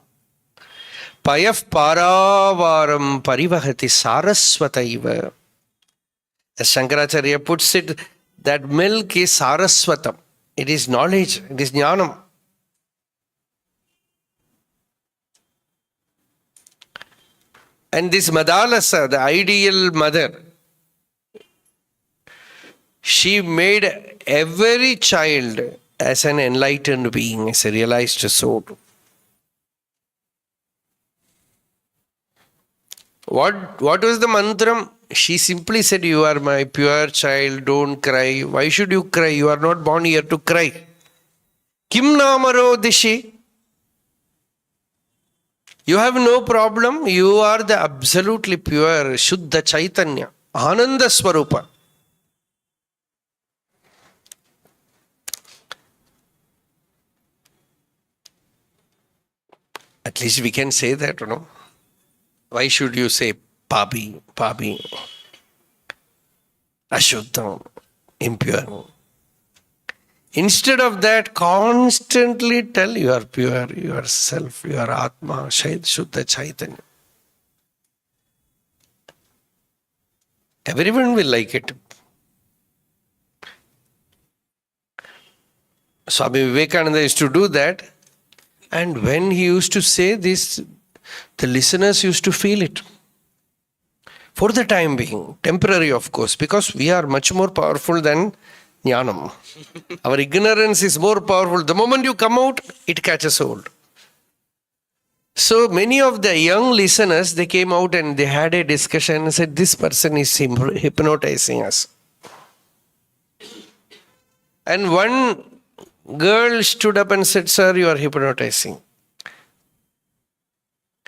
Payaf paravaram parivahati sarasvataiva. As Shankaracharya puts it, that milk is sarasvatam. It is knowledge, it is jnanam. And this Madalasa, the ideal mother, she made every child as an enlightened being, as a realized soul. What was the mantram? She simply said, you are my pure child, don't cry. Why should you cry? You are not born here to cry. Kim namaro dishi? You have no problem. You are the absolutely pure, Shuddha Chaitanya, Ananda Swarupa. At least we can say that, you know. Why should you say Papi, Ashuddham, impure? Instead of that, constantly tell you are pure, you are self, you are Atma, Shuddha Chaitanya. Everyone will like it. Swami Vivekananda used to do that, and when he used to say this, the listeners used to feel it. For the time being, temporary of course, because we are much more powerful than jnanam. Our ignorance is more powerful. The moment you come out, it catches hold. So many of the young listeners, they came out and they had a discussion and said, this person is hypnotizing us. And one girl stood up and said, sir, you are hypnotizing.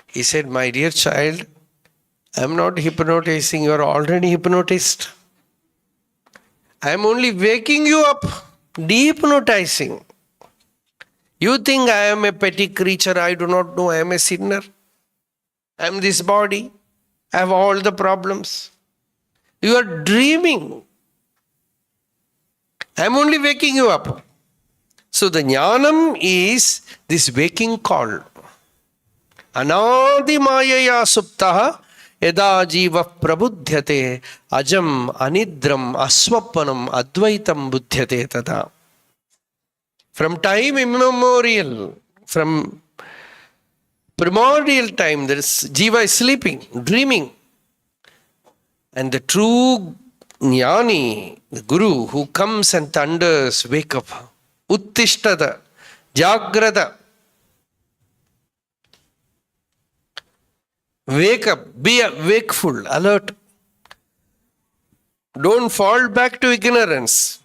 He said, my dear child, I am not hypnotizing, you are already hypnotized. I am only waking you up, dehypnotizing. You think I am a petty creature, I do not know I am a sinner. I am this body, I have all the problems. You are dreaming. I am only waking you up. So the jnanam is this waking call. Anadi mayaya suptaha yada jiva prabudhyate ajam anidram aswapanam advaitam buddhyate tada. From time immemorial, from primordial time, there is jiva is sleeping, dreaming. And the true jnani, the guru who comes and thunders, wake up. Uttishtada, jagrada. Wake up, be wakeful, alert. Don't fall back to ignorance.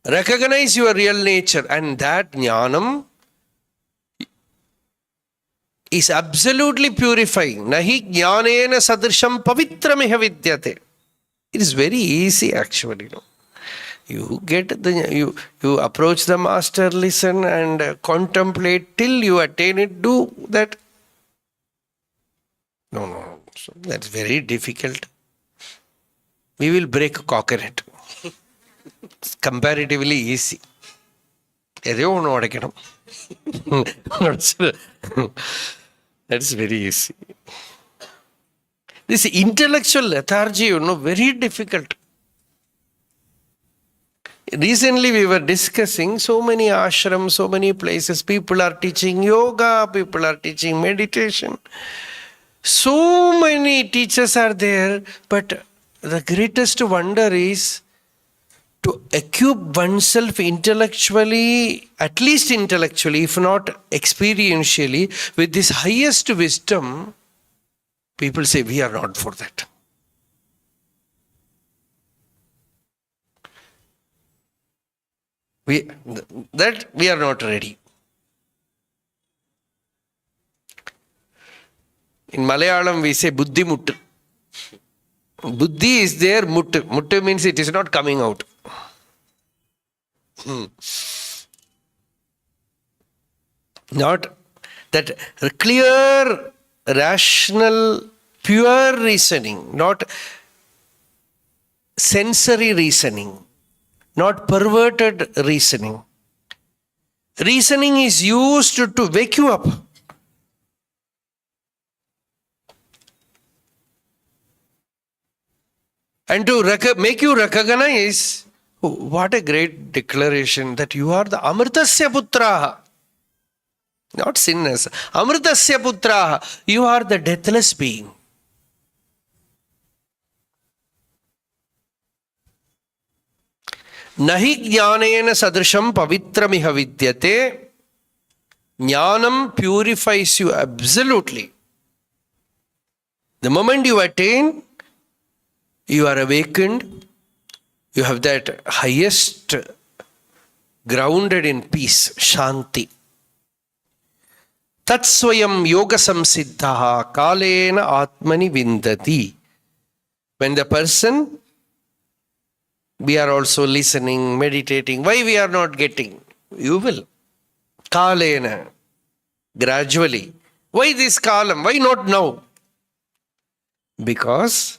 Recognize your real nature, and that jnanam is absolutely purifying. Nahi jnanena sadrisham pavitram iha vidyate. It is very easy actually. You get you approach the master, listen and contemplate till you attain it. Do that. No. So that's very difficult. We will break a coconut. It's comparatively easy. That's very easy. This intellectual lethargy, very difficult. Recently we were discussing so many ashrams, so many places. People are teaching yoga, people are teaching meditation. So many teachers are there, but the greatest wonder is to equip oneself intellectually, at least intellectually, if not experientially, with this highest wisdom. People say, we are not for that. We are not ready. In Malayalam we say buddhi muttu. Buddhi is there, muttu. Muttu means it is not coming out. Not that clear, rational, pure reasoning, not sensory reasoning, not perverted reasoning. Reasoning is used to wake you up. And to make you recognize, what a great declaration that you are the Amritasya Putraha. Not sinners. Amritasya Putraha. You are the deathless being. Nahi jnanena sadrisham pavitramiha vidyate. Jnanam purifies you absolutely. The moment you attain, you are awakened. You have that highest grounded in peace, shanti. Tatsvayam yoga samsiddhaha kalena atmani vindati. When the person, we are also listening, meditating. Why we are not getting? You will. Kalena. Gradually. Why this kalam? Why not now? Because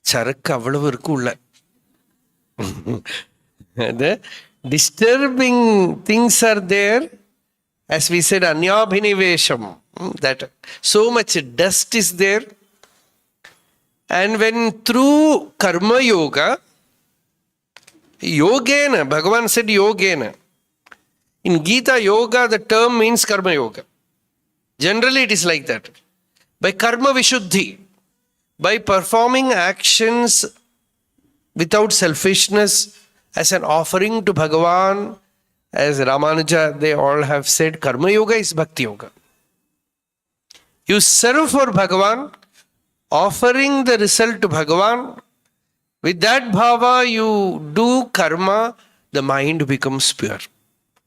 charakku avalavu irukku. The disturbing things are there. As we said, anyabhinivesham. That so much dust is there. And when through karma yoga, yogena, Bhagavan said yogena. In Gita, yoga, the term means karma yoga. Generally it is like that. By karma vishuddhi, by performing actions without selfishness, as an offering to Bhagavan, as Ramanuja, they all have said, Karma Yoga is Bhakti Yoga. You serve for Bhagavan, offering the result to Bhagavan. With that bhava, you do karma, the mind becomes pure.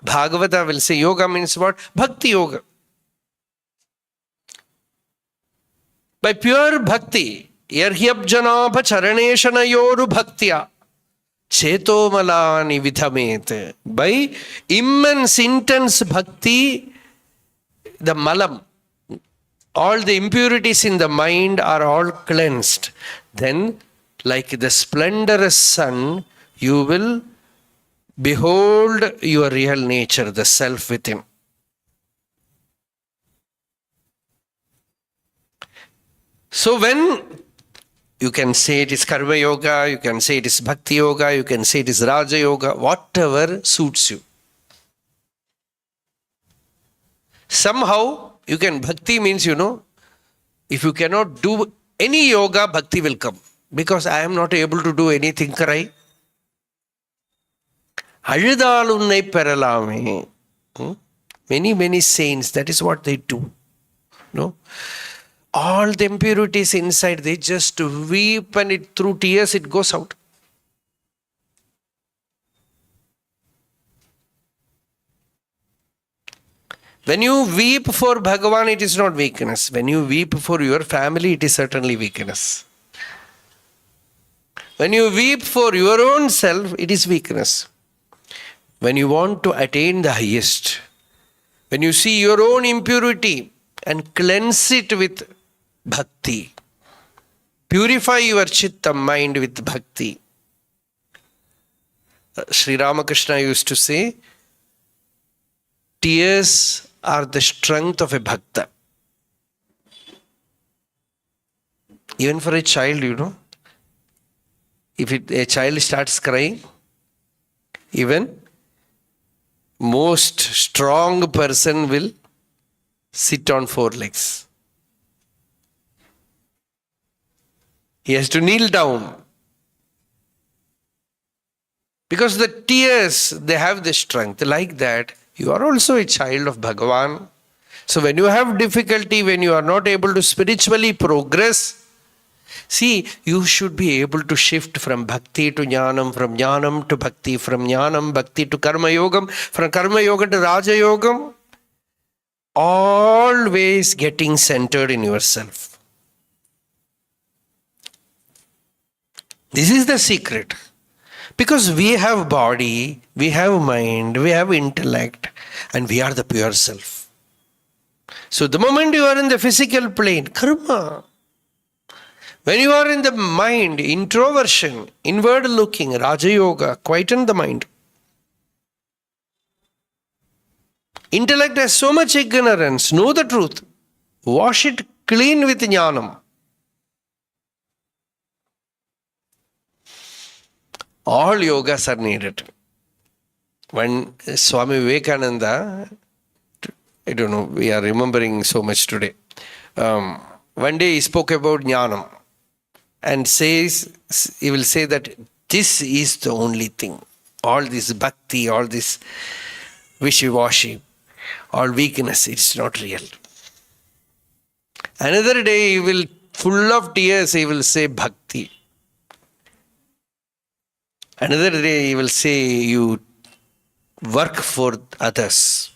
Bhagavata will say yoga means what? Bhakti Yoga. By pure bhakti, yarhyabjanabha charaneshanayoru bhaktya, cheto-malani vidhamete. By immense, intense bhakti, the malam, all the impurities in the mind are all cleansed. Then, like the splendorous sun, you will behold your real nature, the self within. So when you can say it is Karma Yoga, you can say it is Bhakti Yoga, you can say it is Raja Yoga, whatever suits you. Somehow, you can, Bhakti means, if you cannot do any yoga, Bhakti will come. Because I am not able to do anything, cry. Aழுdalunnai peralame. Many saints, that is what they do. No? All the impurities inside, they just weep and through tears it goes out. When you weep for Bhagavan, it is not weakness. When you weep for your family, it is certainly weakness. When you weep for your own self, it is weakness. When you want to attain the highest, when you see your own impurity and cleanse it with bhakti, purify your chitta mind with bhakti. Sri Ramakrishna used to say, tears are the strength of a bhakta. Even for a child, if a child starts crying, even most strong person will sit on 4 legs. He has to kneel down. Because the tears, they have the strength. Like that, you are also a child of Bhagavan. So when you have difficulty, when you are not able to spiritually progress, see, you should be able to shift from bhakti to jnanam, from jnanam to bhakti, from jnanam, bhakti to karma yogam, from karma yoga to raja yogam. Always getting centered in yourself. This is the secret. Because we have body, we have mind, we have intellect, and we are the pure self. So the moment you are in the physical plane, karma. When you are in the mind, introversion, inward looking, Raja Yoga, quieten the mind. Intellect has so much ignorance, know the truth. Wash it clean with jnanam. All yogas are needed. When Swami Vivekananda, I don't know, we are remembering so much today. One day he spoke about jnanam and says, he will say that this is the only thing. All this bhakti, all this wishy-washy, all weakness, it's not real. Another day he will, full of tears, he will say bhakti. Another day he will say you work for others.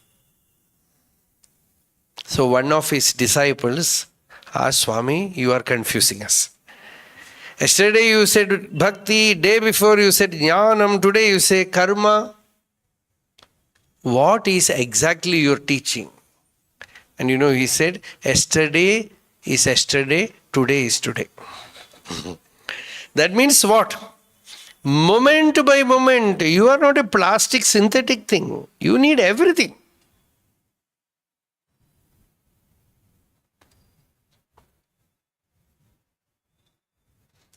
So one of his disciples asked, Swami, you are confusing us. Yesterday you said bhakti, day before you said jnanam, today you say karma. What is exactly your teaching? And he said, yesterday is yesterday, today is today. That means what? Moment by moment, you are not a plastic synthetic thing. You need everything.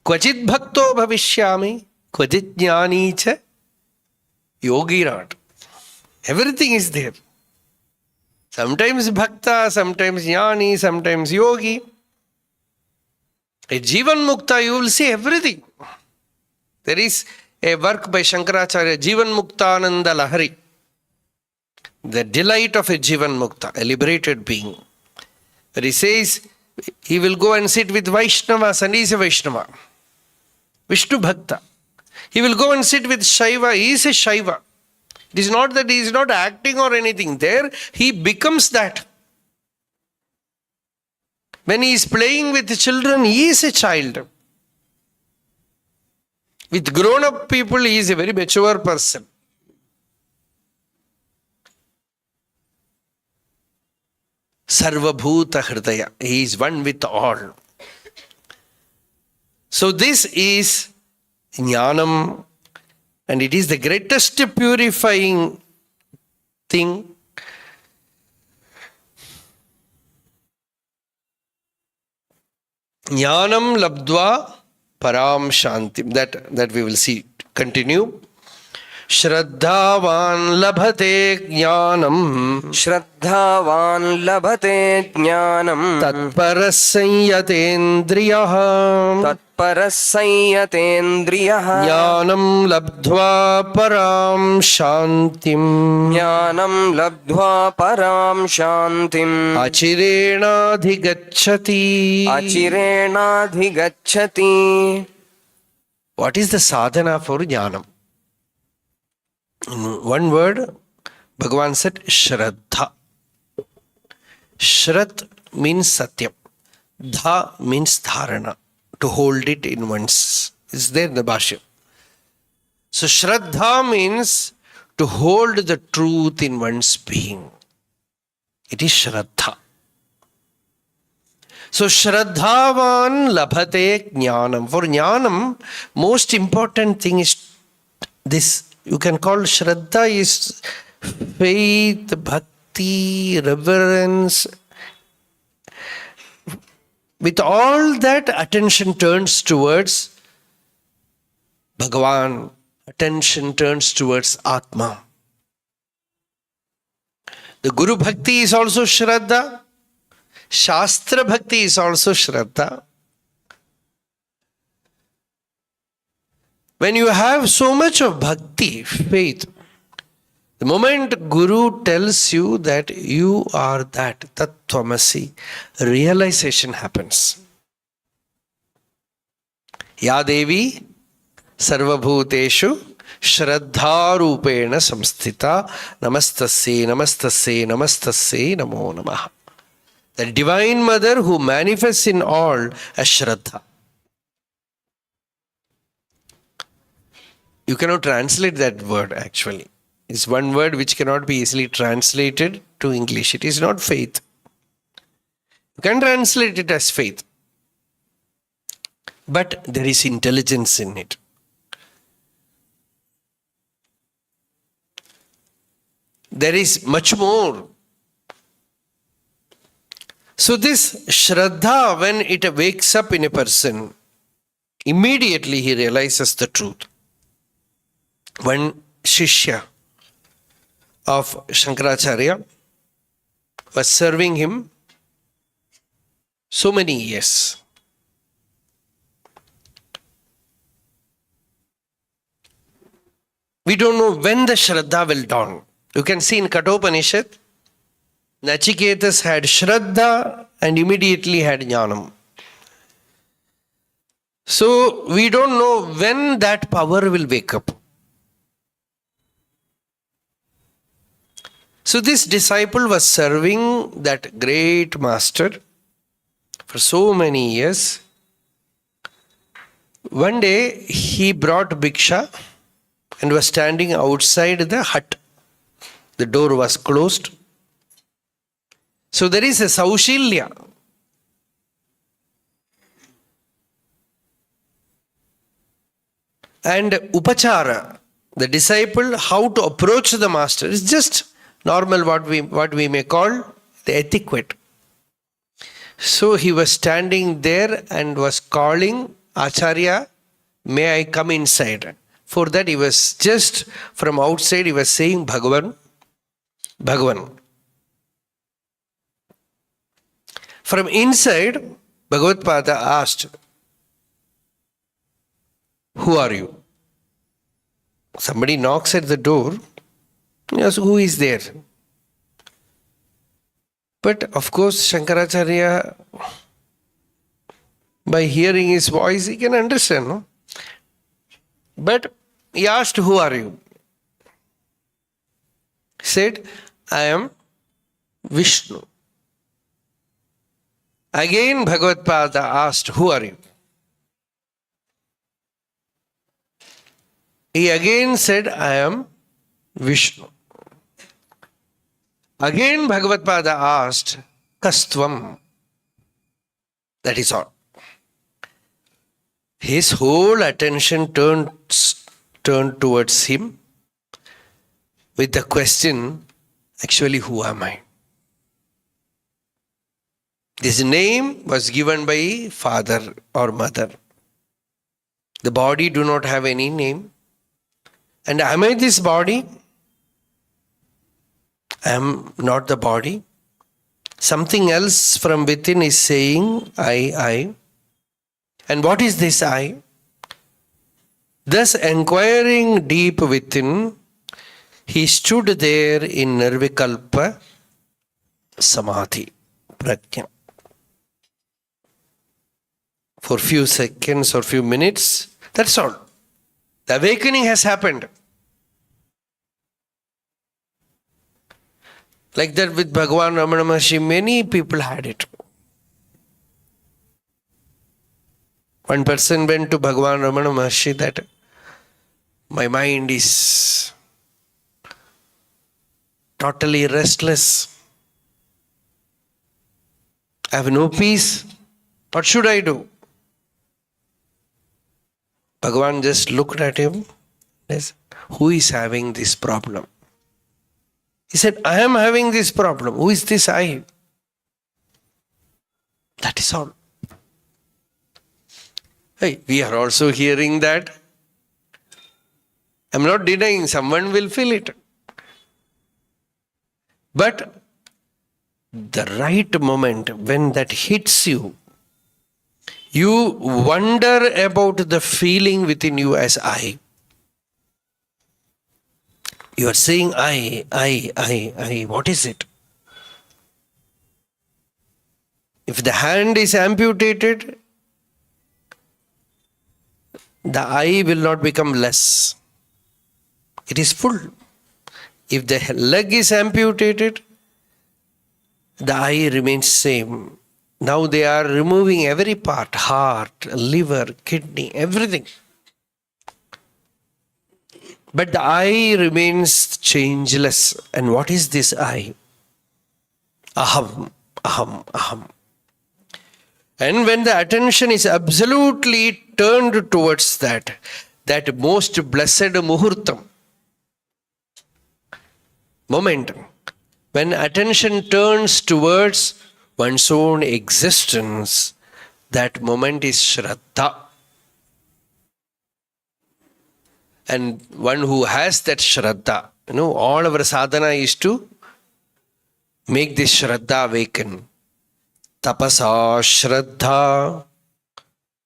Kvachit bhakto bhavishyami, kvachit jnani cha yogirat. Everything is there. Sometimes bhakta, sometimes jnani, sometimes yogi. A Jivan Mukta, you will see everything. There is a work by Shankaracharya, Jivan Muktananda Lahari. the delight of a Jivan Mukta, a liberated being. But he says he will go and sit with Vaishnavas, and he is a Vaishnava. Vishnu Bhakta. He will go and sit with Shaiva, he is a Shaiva. It is not that he is not acting or anything. There, he becomes that. When he is playing with the children, he is a child. With grown-up people, he is a very mature person. Sarvabhuta Hridaya. He is one with all. So this is Jnanam, and it is the greatest purifying thing. Jnanam labdva param shantim. That we will see. Continue. Shraddhavan labhate jnanam. Shraddhavan labhate jnanam. Tatparasanyatendriyah. Tatparasanyatendriyah. Jnanam labdva param shantim. Jnanam labdhva param shantim. Achirena dhigacchati. Achirena dhigacchati. What is the sadhana for jnanam? In one word, Bhagavan said Shraddha. Shraddha means Satyam. Dha means Dharana. To hold it in one's. It's there in the Bhashya. So Shraddha means to hold the truth in one's being. It is Shraddha. So Shraddhavan labhate jnanam. For jnanam, most important thing is this. You can call Shraddha is faith, bhakti, reverence. With all that, attention turns towards Bhagavan. Attention turns towards Atma. The Guru Bhakti is also Shraddha. Shastra Bhakti is also Shraddha. When you have so much of bhakti, faith, the moment Guru tells you that you are that, Tattvamasi, realization happens. Ya Devi Sarvabhuteshu Shraddharupena Samsthita Namastasye Namastasye Namastasye Namo Namaha. The Divine Mother who manifests in all as Shraddha. You cannot translate that word actually. It's one word which cannot be easily translated to English. It is not faith. You can translate it as faith. But there is intelligence in it. There is much more. So this Shraddha, when it wakes up in a person, immediately he realizes the truth. One Shishya of Shankaracharya was serving him so many years. We don't know when the Shraddha will dawn. You can see in Kathopanishad, Nachiketas had Shraddha and immediately had Jnanam. So we don't know when that power will wake up. So this disciple was serving that great master for so many years. One day he brought Bhiksha and was standing outside the hut. The door was closed. So there is a Saushilya. And Upachara, the disciple, how to approach the master is just normal, what we may call the etiquette. So he was standing there and was calling Acharya, may I come inside? For that he was just from outside, he was saying Bhagavan, Bhagavan. From inside, Bhagavad-pada asked, who are you? Somebody knocks at the door. He asks, who is there? But of course, Shankaracharya, by hearing his voice, he can understand, no? But he asked, who are you? He said, I am Vishnu. Again, Bhagavad Pada asked, who are you? He again said, I am Vishnu. Again, Bhagavad Pada asked, Kastvam. That is all. His whole attention turned towards him with the question, actually, who am I? This name was given by father or mother. The body do not have any name. And am I this body? I am not the body. Something else from within is saying, I. And what is this I? Thus, inquiring deep within, he stood there in Nirvikalpa Samadhi, Prajna. For few seconds or few minutes, that's all. The awakening has happened. Like that with Bhagavan Ramana Maharshi, many people had it. One person went to Bhagavan Ramana Maharshi that my mind is totally restless. I have no peace. What should I do? Bhagavan just looked at him. Who is having this problem? He said, I am having this problem. Who is this I? That is all. Hey, we are also hearing that. I am not denying someone will feel it. But the right moment when that hits you, you wonder about the feeling within you as I. You are saying I. What is it? If the hand is amputated, the I will not become less. It is full. If the leg is amputated, the I remains same. Now they are removing every part, heart, liver, kidney, everything. But the I remains changeless. And what is this I? Aham, aham, aham. And when the attention is absolutely turned towards that most blessed muhurtam, moment, when attention turns towards one's own existence, that moment is Shraddha. And one who has that Shraddha, all our sadhana is to make this Shraddha awaken. Tapasa Shraddha.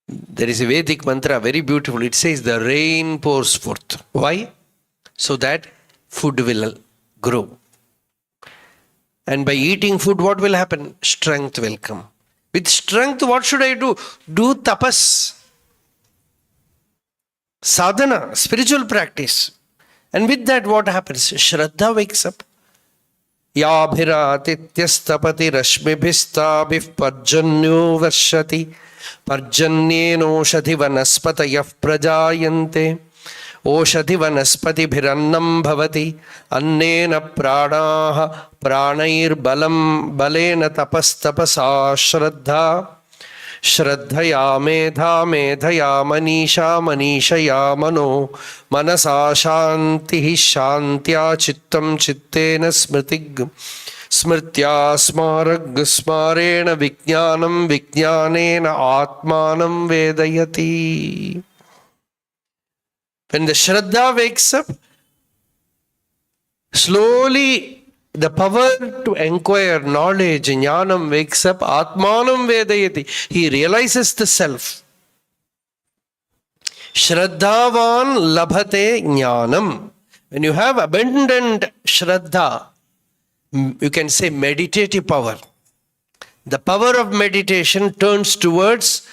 There is a Vedic mantra, very beautiful. It says the rain pours forth. Why? So that food will grow. And by eating food, what will happen? Strength will come. With strength, what should I do? Do tapas. Sadhana, spiritual practice. And with that, what happens? Shraddha wakes up. Yabhiratityastapati rashmibhistabhif parjanyo varshati parjanyeno shadhi vanaspatayah prajayante oshadhi vanaspati bhirannam bhavati annena pranaha pranair balam balena tapastapasa shraddha Shraddhaya medha medhaya manisha manishaya mano manasa shantihi shantya chittam chittena smritig smritya smarag smarena vijnanam vijnanena atmanam vedayati. When the Shraddha wakes up, slowly the power to acquire knowledge, jnanam wakes up, atmanam vedayati. He realizes the self. Shraddhavan labhate jnanam. When you have abundant Shraddha, you can say meditative power. The power of meditation turns towards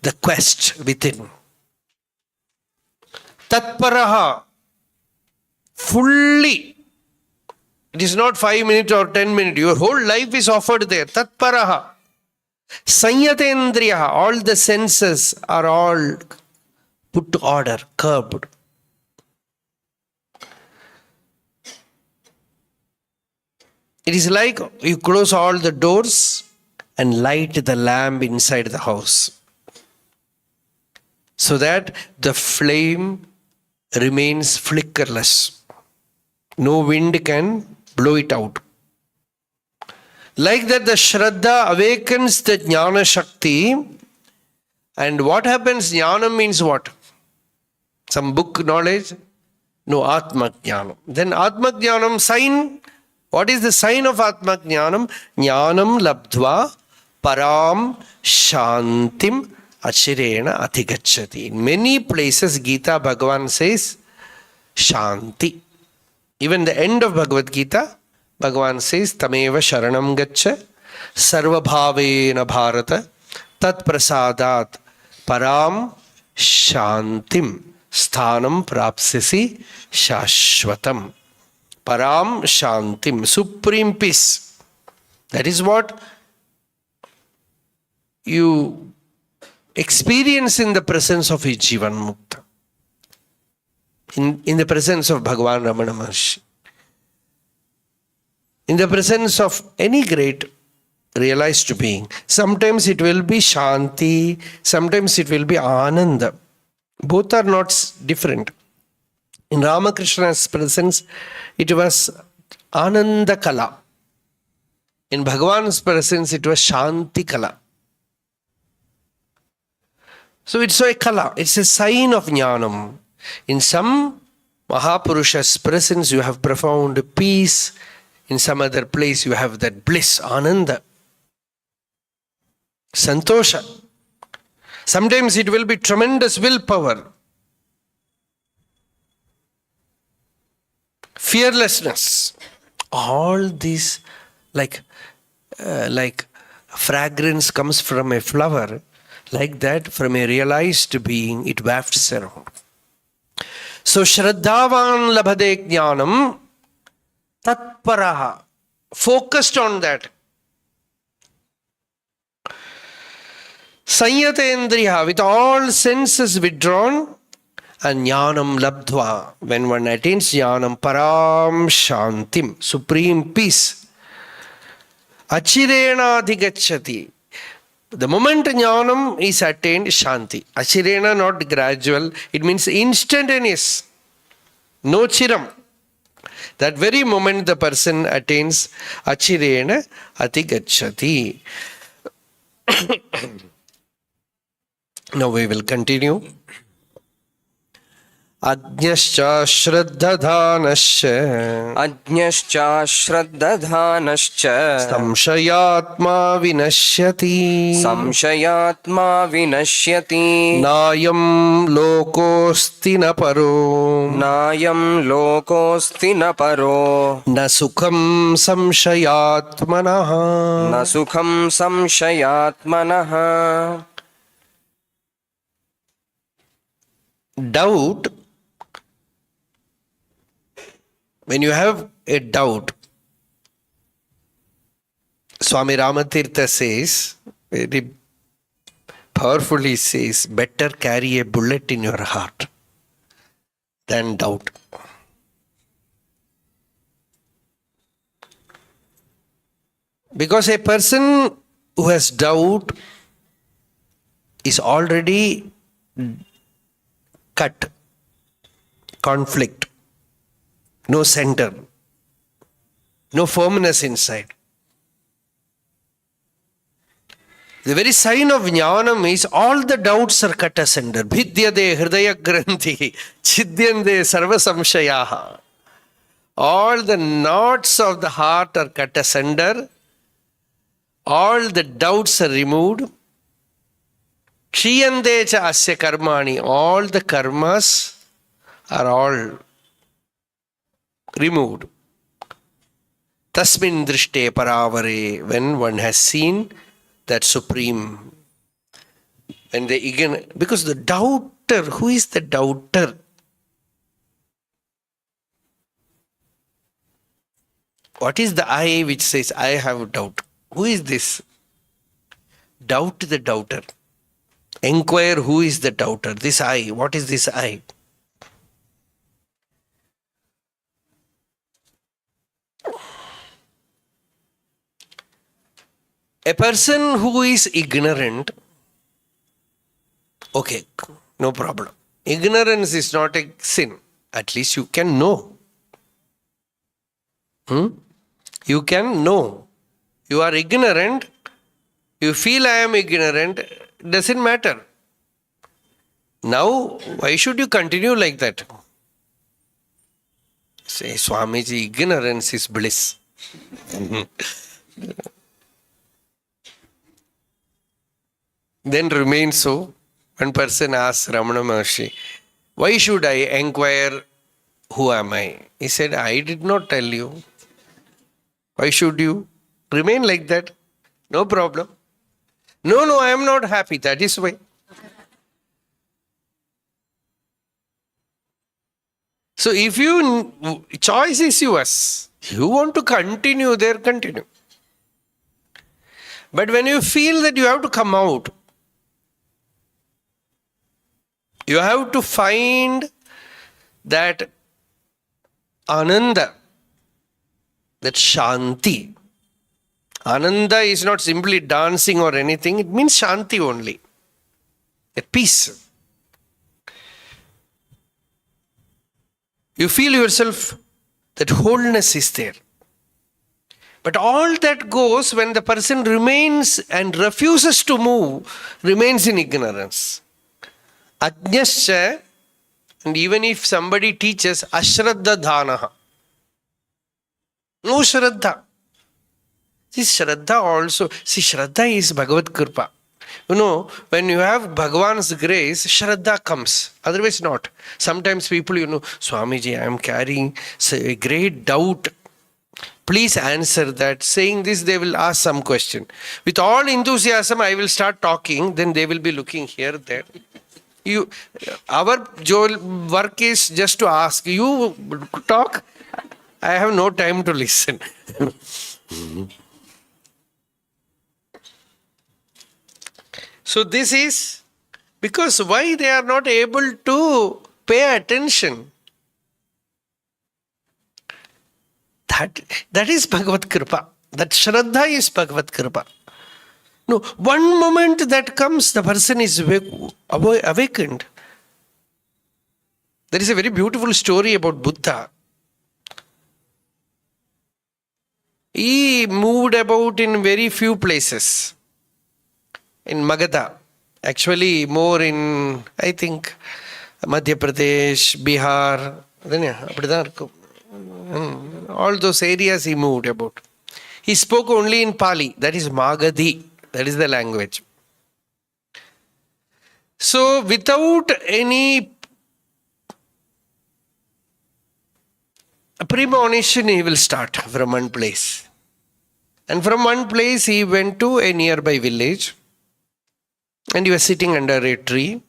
the quest within. Tatparaha, fully. It is not 5 minutes or 10 minutes. Your whole life is offered there. Tatparaha. Sanyatendriyaha. All the senses are all put to order, curbed. It is like you close all the doors and light the lamp inside the house, so that the flame remains flickerless. No wind can blow it out. Like that, the Shraddha awakens the Jnana Shakti. And what happens? Jnana means what? Some book knowledge? No, Atma Jnanam. Then Atma Jnanam sign. What is the sign of Atma Jnanam? Jnanam labdva param shantim achirena athigacchati. In many places, Gita Bhagavan says Shanti. Even the end of Bhagavad Gita, Bhagavan says Tameva Sharanam Gaccha Sarvabhavena Bharata Tat Prasadat Param Shantim Sthanam Prapsisi Shashvatam. Param Shantim, supreme peace. That is what you experience in the presence of a Jivan Mukta. In the presence of Bhagavan Ramana Maharshi. In the presence of any great realized being. Sometimes it will be Shanti, sometimes it will be Ananda. Both are not different. In Ramakrishna's presence, it was Ananda Kala. In Bhagavan's presence, it was Shanti Kala. So it's a Kala, it's a sign of Jnanam. In some Mahapurusha's presence, you have profound peace. In some other place, you have that bliss, Ananda, Santosha. Sometimes it will be tremendous willpower, fearlessness. All these, like fragrance comes from a flower, like that from a realized being, it wafts around. So, Shraddhavan labhade jnanam tatparaha, focused on that. Sanyatendriya, with all senses withdrawn, and jnanam labdhva, when one attains jnanam, param shantim, supreme peace, achirena adhigacchati. The moment jnanam is attained, shanti. Achirena, not gradual, it means instantaneous. No chiram. That very moment the person attains achirena adhigacchati. Now we will continue. Ajñascha shraddhadhanascha Ajñascha shraddhadhanascha samshayatma vinashyati samshayatma vinashyati nayam lokosti na paro nayam lokosti na paro na sukham samshayatmanah na sukham samshayatmanah. Doubt, when you have a doubt, Swami Ramanacharanatirtha says, very powerfully says, better carry a bullet in your heart than doubt. Because a person who has doubt is already cut, conflict, no center, no firmness inside. The very sign of jnanam is all the doubts are cut asunder. Bhidyade hridaya granthi, chidyande sarva samshayaha. All the knots of the heart are cut asunder. All the doubts are removed. Kshiyande cha asya karmani. All the karmas are all removed. Tasmin drishte paravare, when one has seen that supreme, when they ignore, because the doubter, who is the doubter? What is the I which says, I have doubt? Who is this? Doubt the doubter. Inquire who is the doubter. This I. What is this I? A person who is ignorant, okay, no problem. Ignorance is not a sin. At least you can know. You can know. You are ignorant. You feel I am ignorant. Doesn't matter. Now, why should you continue like that? Say, Swamiji, ignorance is bliss. Then remain so. One person asked Ramana Maharshi, why should I inquire who am I? He said, I did not tell you. Why should you? Remain like that. No problem. No, I am not happy. That is why. So if choice is yours. You want to continue there, continue. But when you feel that you have to come out, you have to find that ananda, that shanti. Ananda is not simply dancing or anything, it means shanti only. A peace. You feel yourself, that wholeness is there. But all that goes when the person remains and refuses to move, remains in ignorance. Ajnasya, and even if somebody teaches, ashraddha dhanaha. No shraddha. This shraddha also, shraddha is Bhagavad Kripa. You know, when you have Bhagavan's grace, shraddha comes. Otherwise not. Sometimes people, Swamiji, I am carrying a great doubt. Please answer that. Saying this, they will ask some question. With all enthusiasm, I will start talking. Then they will be looking here, there. Our work is just to ask. You talk. I have no time to listen. So this is because why they are not able to pay attention. That is Bhagavad Kripa. That Shraddha is Bhagavad Kripa. No, one moment that comes, the person is awakened. There is a very beautiful story about Buddha. He moved about in very few places. In Magadha. Actually, more in, I think, Madhya Pradesh, Bihar. All those areas he moved about. He spoke only in Pali. That is Magadhi. That is the language. So, without any premonition, he will start from one place. And from one place, he went to a nearby village. And he was sitting under a tree.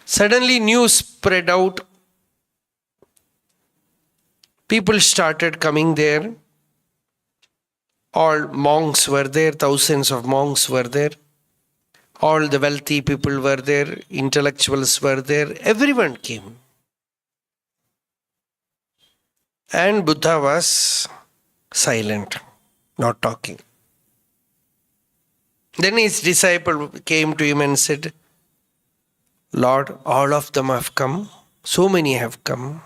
Suddenly, news spread out. People started coming there. All monks were there, thousands of monks were there. All the wealthy people were there, intellectuals were there, everyone came. And Buddha was silent, not talking. Then his disciple came to him and said, Lord, all of them have come, so many have come.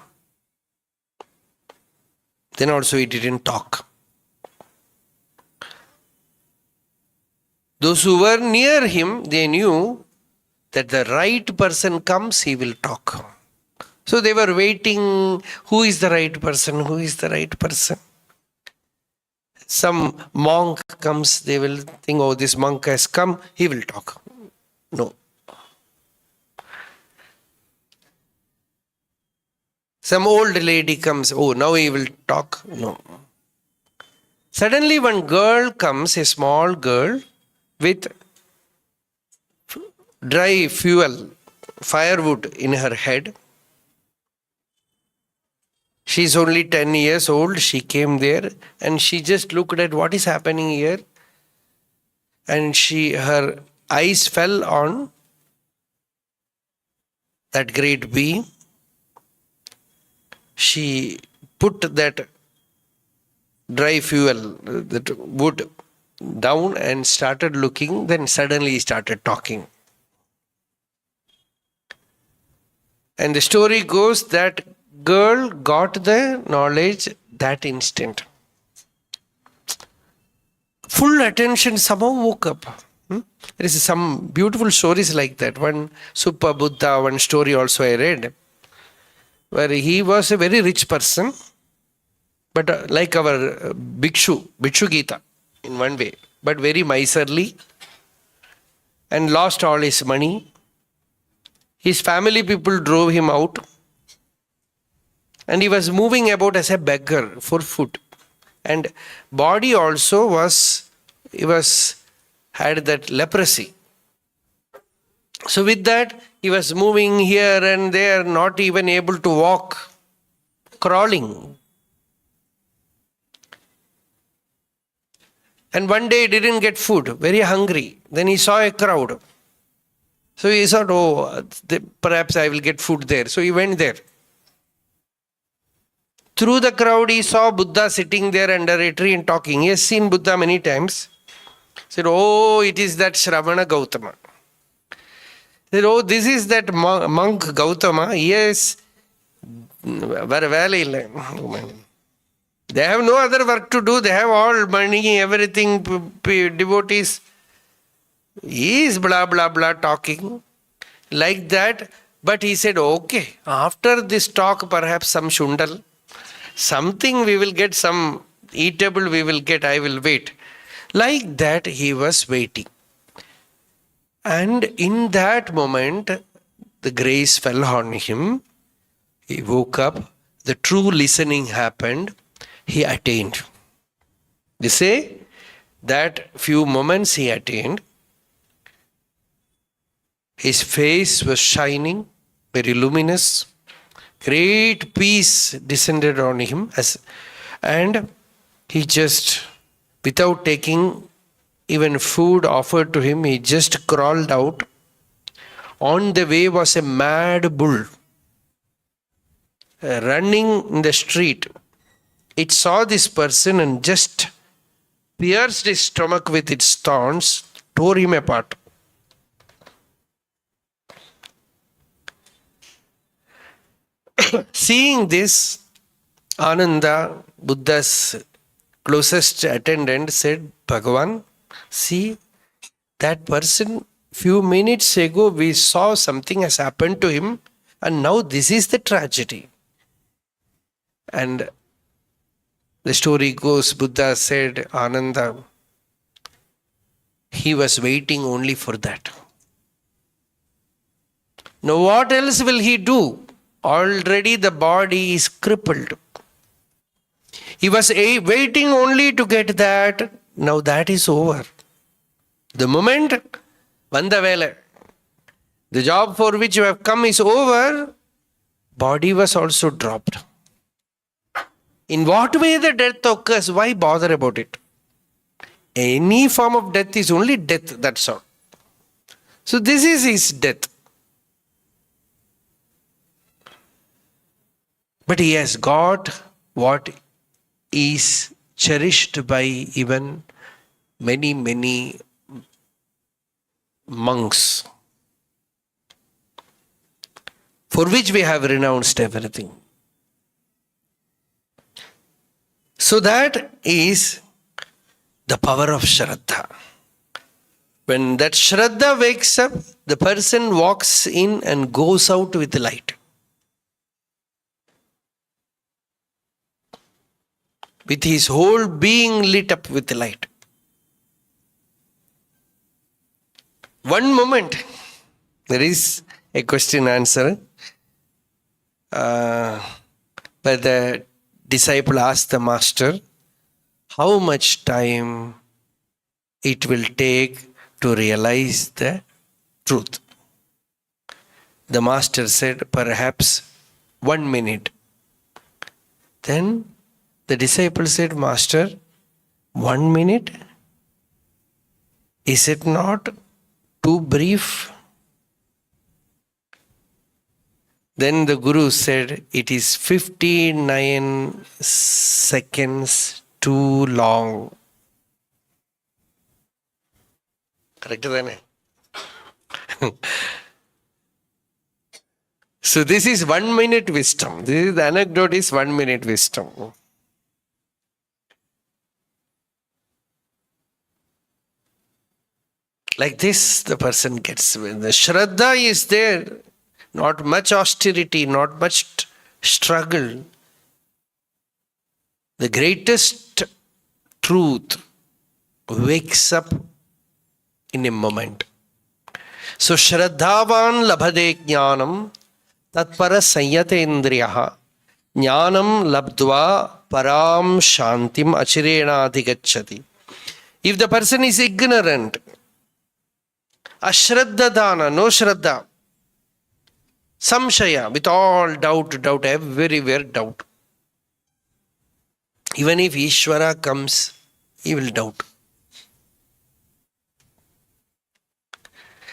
Then also he didn't talk. Those who were near him, they knew that the right person comes, he will talk. So they were waiting, who is the right person, who is the right person. Some monk comes, they will think, oh, this monk has come, he will talk. No. Some old lady comes, oh, now he will talk. No. Suddenly one girl comes, a small girl, with dry fuel, firewood in her head. She's only 10 years old. She came there and she just looked at what is happening here. And her eyes fell on that great being. She put that dry fuel, that wood, down and started looking. Then suddenly he started talking. And the story goes that girl got the knowledge that instant. Full attention, somehow woke up. There is some beautiful stories like that. One Super Buddha, one story also I read, where he was a very rich person, but like our Bhikshu Gita in one way, but very miserly and lost all his money. His family people drove him out and he was moving about as a beggar for food. And body also had that leprosy. So with that, he was moving here and there, not even able to walk, crawling. And one day he didn't get food, very hungry. Then he saw a crowd. So he thought, perhaps I will get food there. So he went there. Through the crowd, he saw Buddha sitting there under a tree and talking. He has seen Buddha many times. He said, oh, it is that Shravana Gautama. He said, oh, this is that monk Gautama. Yes. They have no other work to do. They have all money, everything, devotees. He is blah, blah, blah talking like that. But he said, okay, after this talk, perhaps some shundal, something we will get, some eatable we will get, I will wait. Like that, he was waiting. And in that moment, the grace fell on him. He woke up. The true listening happened. He attained. They say that few moments he attained. His face was shining, very luminous. Great peace descended on him. And he just, without taking even food offered to him, he just crawled out. On the way was a mad bull running in the street. It saw this person and just pierced his stomach with its thorns, tore him apart. Seeing this, Ananda, Buddha's closest attendant, said, Bhagavan, see, that person, few minutes ago we saw something has happened to him and now this is the tragedy. And the story goes, Buddha said, Ananda, he was waiting only for that. Now what else will he do? Already the body is crippled. He was waiting only to get that. Now that is over. The moment Vandavela, the job for which you have come is over, body was also dropped. In what way the death occurs? Why bother about it? Any form of death is only death, that's all. So this is his death. But he has got what is cherished by even many, many monks, for which we have renounced everything. So that is the power of Shraddha. When that Shraddha wakes up, the person walks in and goes out with light. With his whole being lit up with light. One moment, there is a question answer. Where the disciple asked the master, how much time it will take to realize the truth. The master said, perhaps 1 minute. Then the disciple said, Master, 1 minute? Is it not too brief? Then the Guru said, it is 59 seconds too long. Correct? So this is 1 minute wisdom. This is the anecdote is 1 minute wisdom. Like this the person gets. When the Shraddha is there, not much austerity, not much struggle. The greatest truth wakes up in a moment. So Shraddhavan labhade jnanam tatpara sanyatendriyaha jnanam labdva param shantim achirena adhigacchati. If the person is ignorant, ashraddha dana, no shraddha, samshaya, with all doubt, everywhere doubt. Even if Ishvara comes, he will doubt.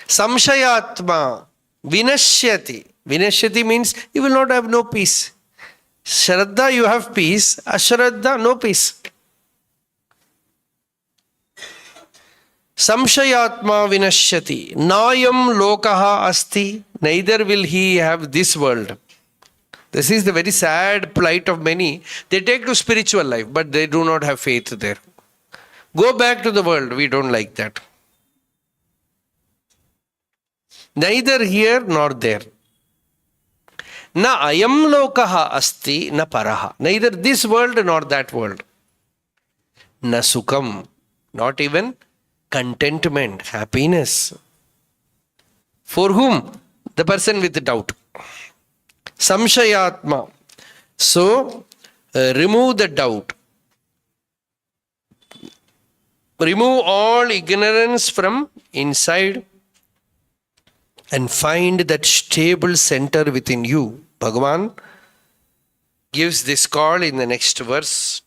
Samshayatma vinashyati. Vinashyati means you will not have no peace. Shraddha you have peace, ashraddha no peace. Samshayatma vinashyati. Nayam lokaha asti. Neither will he have this world. This is the very sad plight of many. They take to spiritual life, but they do not have faith there. Go back to the world. We don't like that. Neither here nor there. Na ayam lokaha asti na paraha. Neither this world nor that world. Na sukham. Not even contentment, happiness. For whom? The person with doubt. Samshayatma. So, remove the doubt. Remove all ignorance from inside and find that stable center within you. Bhagavan gives this call in the next verse.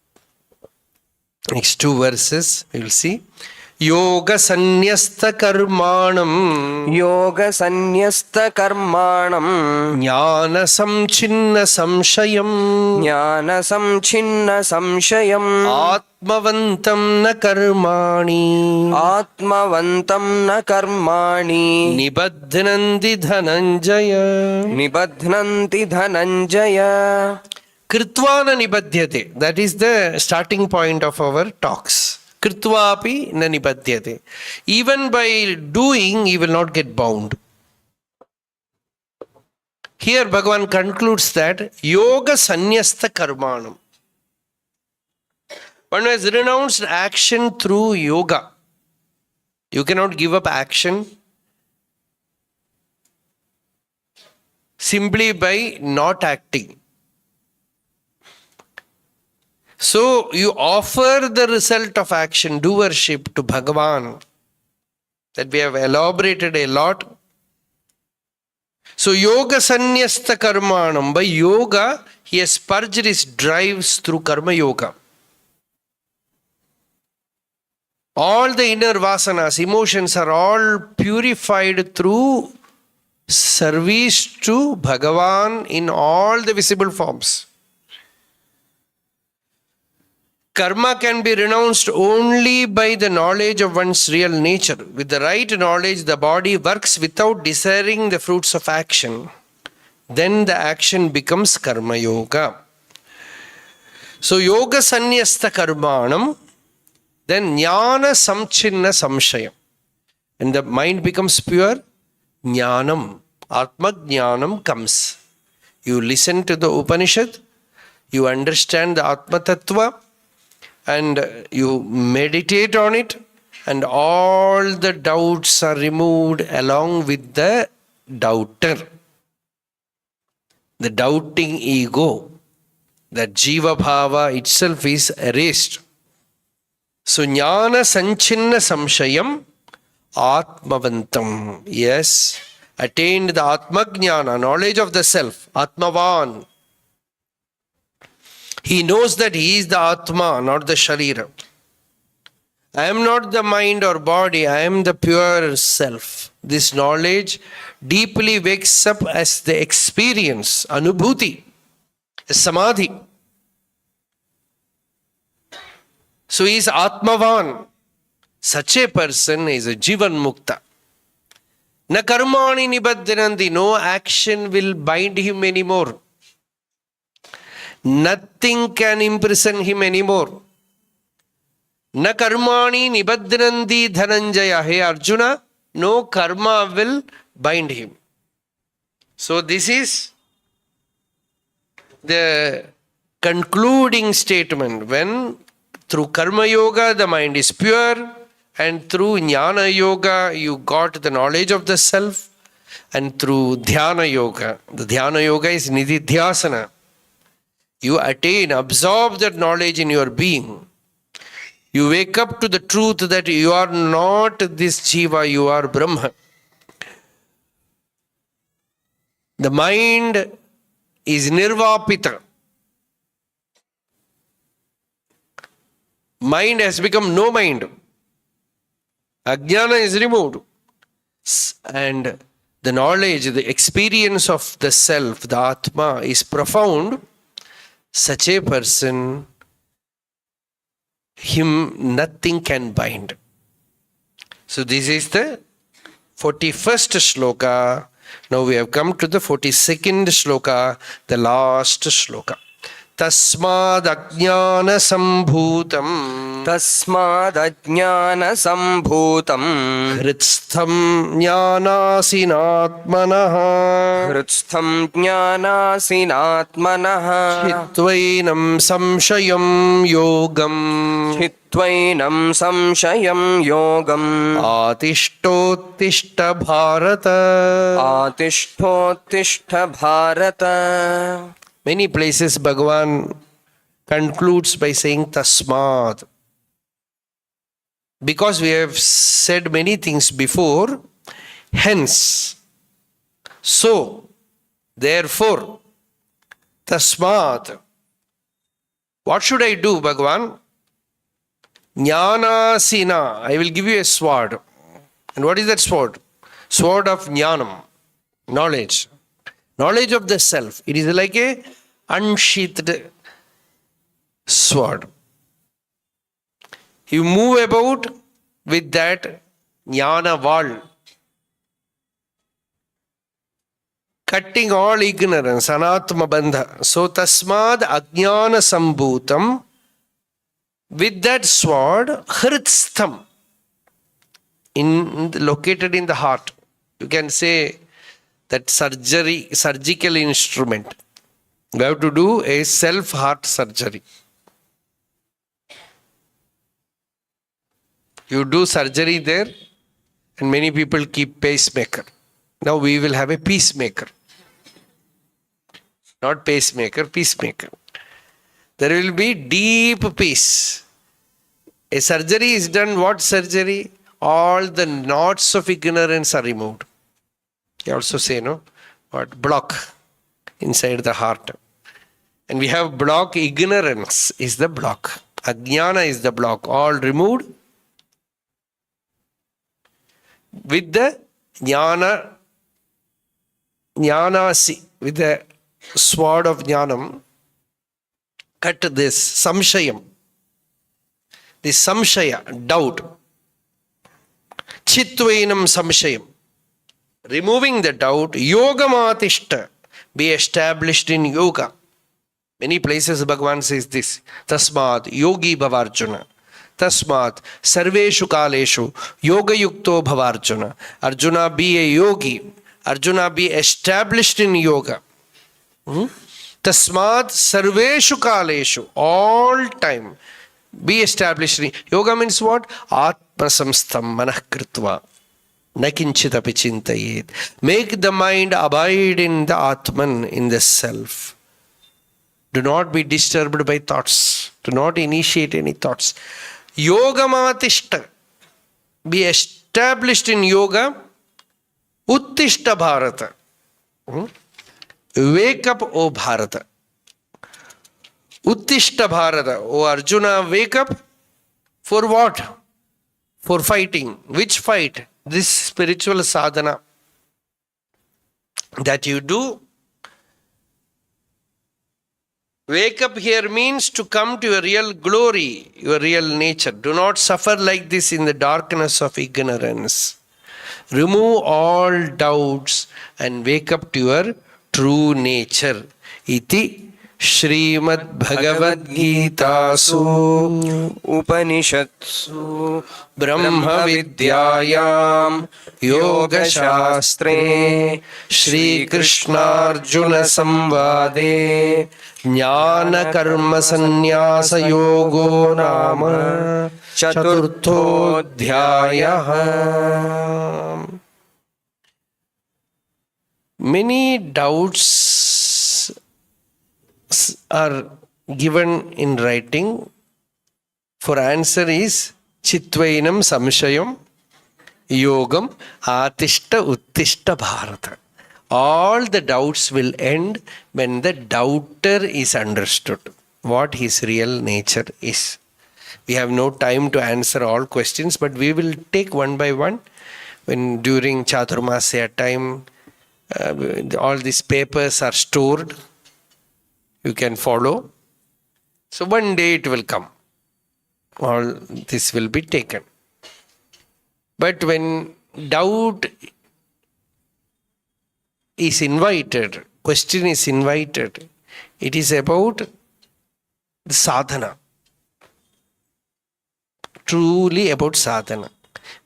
Next two verses, you will see. Yoga sannyasta karmanam. Yoga sannyasta karmanam. Jnana samchinna samshayam. Jnana samchinna samshayam. Atmavantam na karmani. Atmavantam na karmani. Nibadhananti dhananjaya. Nibadhananti dhananjaya. Kritvana nibadhyate. That is the starting point of our talks. Kritvapi na nibadhyate. Even by doing, he will not get bound. Here Bhagavan concludes that yoga sannyasta karmanam. One has renounced action through yoga. You cannot give up action simply by not acting. So you offer the result of action, doership to Bhagavan. That we have elaborated a lot. So yoga sannyasta karmanam. By yoga, he has purged his drives through karma yoga. All the inner vasanas, emotions are all purified through service to Bhagavan in all the visible forms. Karma can be renounced only by the knowledge of one's real nature. With the right knowledge, the body works without desiring the fruits of action. Then the action becomes karma yoga. So yoga sannyasta karmanam, then jnana samchinna samshayam. And the mind becomes pure, jnanam, atma jnanam comes. You listen to the Upanishad, you understand the Atma Tattva, and you meditate on it, and all the doubts are removed along with the doubter. The doubting ego, that Jiva Bhava itself is erased. So, Jnana Sanchinna Samshayam Atmavantam. Yes, attained the Atma Jnana, knowledge of the self, Atmavan. He knows that he is the Atma, not the Sharira. I am not the mind or body, I am the pure self. This knowledge deeply wakes up as the experience, Anubhuti, Samadhi. So he is Atmavan. Such a person is a Jivan Mukta. Na karmani nibadhananti, no action will bind him anymore. Nothing can imprison him anymore. Na karmani nibadhananti dhananjaya. Hey Arjuna, no karma will bind him. So this is the concluding statement. When through karma yoga the mind is pure, and through jnana yoga you got the knowledge of the self, and through dhyana yoga, the dhyana yoga is nididhyasana, you attain, absorb that knowledge in your being. You wake up to the truth that you are not this jiva, you are Brahma. The mind is nirvapita. Mind has become no mind. Ajnana is removed. And the knowledge, the experience of the self, the Atma is profound. Such a person, him nothing can bind. So this is the 41st shloka. Now we have come to the 42nd shloka, the last shloka. Tasmad ajnana sambhutam. Tasmad ajnana sambhutam. Hritstham jnanasinatmanah. Hritstham jnanasinatmanah. Chitvainam samshayam yogam. Chitvainam samshayam yogam. Atishtottishta bharata. Atishtottishta bharata. Many places Bhagavan concludes by saying Tasmad. Because we have said many things before, hence, so, therefore, Tasmad. What should I do, Bhagavan? Jnana-sina. I will give you a sword. And what is that sword? Sword of Jnanam, knowledge. Knowledge of the self. It is like a unsheathed sword. You move about with that jnana wall, cutting all ignorance, anatma bandha. So tasmad ajnana sambhutam. With that sword, hritstham, located in the heart. You can say that surgical instrument. You have to do a self-heart surgery. You do surgery there, and many people keep pacemaker. Now we will have a peacemaker. Not pacemaker, peacemaker. There will be deep peace. A surgery is done, what surgery? All the knots of ignorance are removed. You also say, no? What? Block inside the heart. And we have block, ignorance is the block. Ajnana is the block. All removed. With the jnanasi, with the sword of jnanam, cut this samshayam. This samshaya, doubt. Chitvainam samshayam. Removing the doubt, yogamatishta, be established in yoga. Many places Bhagavan says this. Tasmad yogi bhavarjuna. Tasmat sarveshu kaleshu yoga yukto bhavarjuna. Arjuna, be a yogi. Arjuna, be established in yoga. Tasmat sarveshu kaleshu, all time be established in yoga. Means what? Atma samstam manah kritva na kinchit api chintayet. Make the mind abide in the Atman, in the self. Do not be disturbed by thoughts. Do not initiate any thoughts. Yogamatishta. Be established in yoga. Uttishta Bharata. Wake up, O Bharata. Uttishta Bharata. O Arjuna, wake up. For what? For fighting. Which fight? This spiritual sadhana that you do. Wake up here means to come to your real glory, your real nature. Do not suffer like this in the darkness of ignorance. Remove all doubts and wake up to your true nature. Iti Srimad Bhagavad Gita Su Upanishatsu Brahma Vidyayam Yoga Shastre Shri Krishna Arjuna Samvade Jnana-karma-sannyasa yogo nama chaturthodhyayah. Many doubts are given in writing. For answer is Chitvainam Samshayam Yogam Atishta Uttishta Bharata. All the doubts will end when the doubter is understood what his real nature is. We have no time to answer all questions, but we will take one by one. When during Chaturmasya time, all these papers are stored. You can follow. So one day it will come. All this will be taken. But when doubt is invited, question is invited, it is about the sadhana. Truly about sadhana.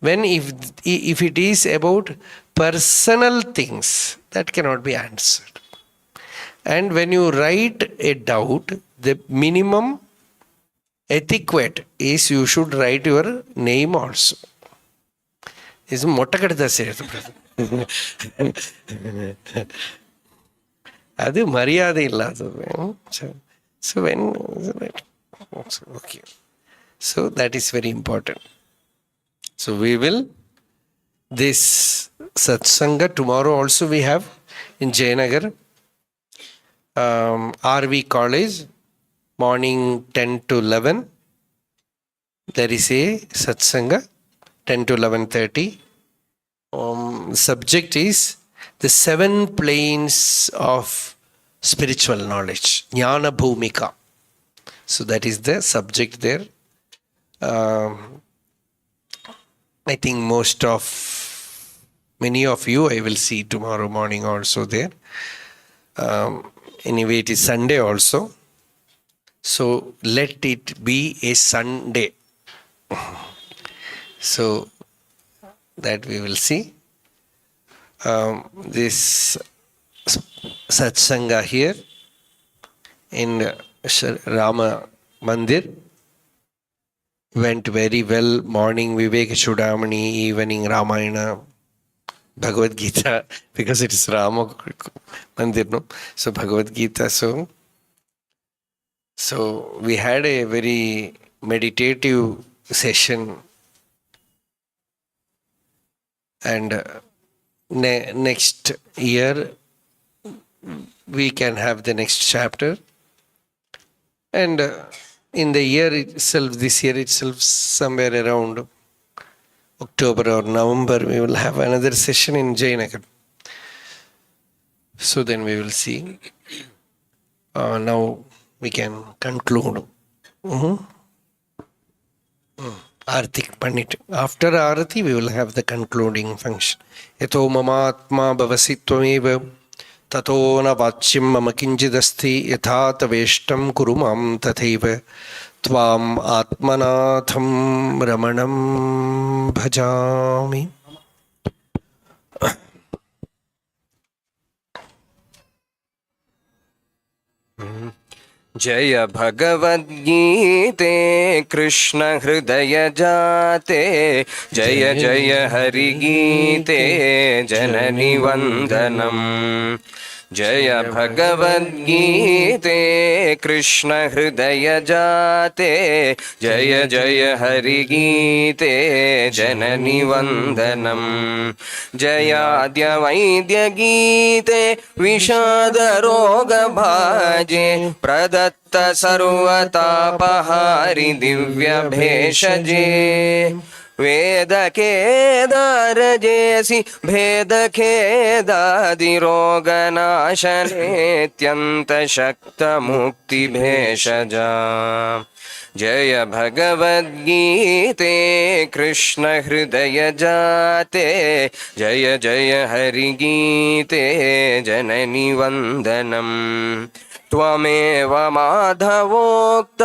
When if it is about personal things, that cannot be answered. And when you write a doubt, the minimum etiquette is you should write your name also. Is அது மரியாதை இல்லாதது. So when okay. So that is very important. So we will this satsanga tomorrow also we have in Jayanagar, RV College, morning 10 to 11. There is a satsanga 10 to 11:30. Subject is the 7 planes of spiritual knowledge, Jnana Bhumika. So that is the subject there. I think many of you I will see tomorrow morning also there. Anyway, it is Sunday also. So let it be a Sunday. So that we will see. This Satsanga here in Rama Mandir went very well. Morning Vivek Chudamani, evening Ramayana, Bhagavad Gita, because it is Rama Mandir, no? So Bhagavad Gita. So we had a very meditative session, and next year we can have the next chapter, and in the year itself, this year itself, somewhere around October or November, we will have another session in Jayanagar. So then we will see. Now we can conclude. Arati Pandit. After Arati, we will have the concluding function. Yato mamatma bhavasitvameva tato na vachim mama kinjidasti yathata veshtam kurumam tathaiva tvam atmanatham ramanam bhajami. जय भगवद्गीते कृष्ण हृदय जाते जय जय हरि गीते जननि वंदनम जय भगवद्गीते कृष्ण हृदय जाते जय जय हरि गीते जननि वंदनम जयाद्य वैद्य गीते विषाद रोग भाजे प्रदत्त सर्वतापहारि दिव्य भेषजे वेद केदारजेसि भेद खेदादिरोगनाशनेत्यन्त शक्त मुक्ति भेषजा जय भगवद्गीते कृष्ण हृदय जाते जय जय हरि गीते जननि वंदनम त्वमेव माधवोक्त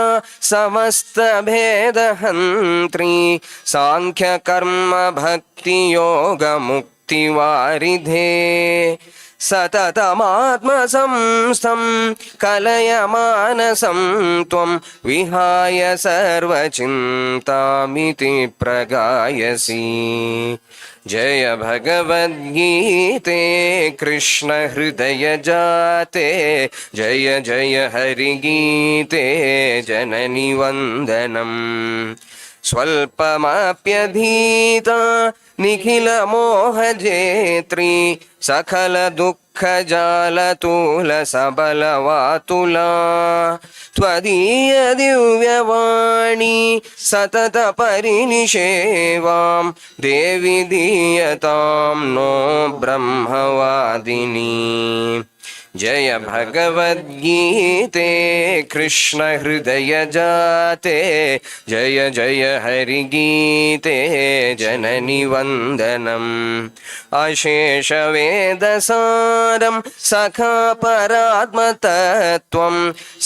समस्त भेदहन्त्री सांख्य कर्म भक्ति योग मुक्ति वारिधे सततमात्मसंस्थं कलयमानसं त्वं विहाय सर्वचिन्तामिति प्रगायसि जय भगवद्गीते कृष्ण हृदय जाते जय जय हरि गीते जननि वंदनम स्वल्पमप्यधीता निखिल मोहजेत्री सकल दुःख जालतूल सबलवातुला त्वदीय दिव्यवाणी सतत परिनिषेवां देवि दीयतां नो ब्रह्मवादिनी जय भगवद्गीते कृष्ण हृदय जाते जय जय हरि गीते जननि वंदनम अशेष वेदसारं सखा परात्मतत्त्वं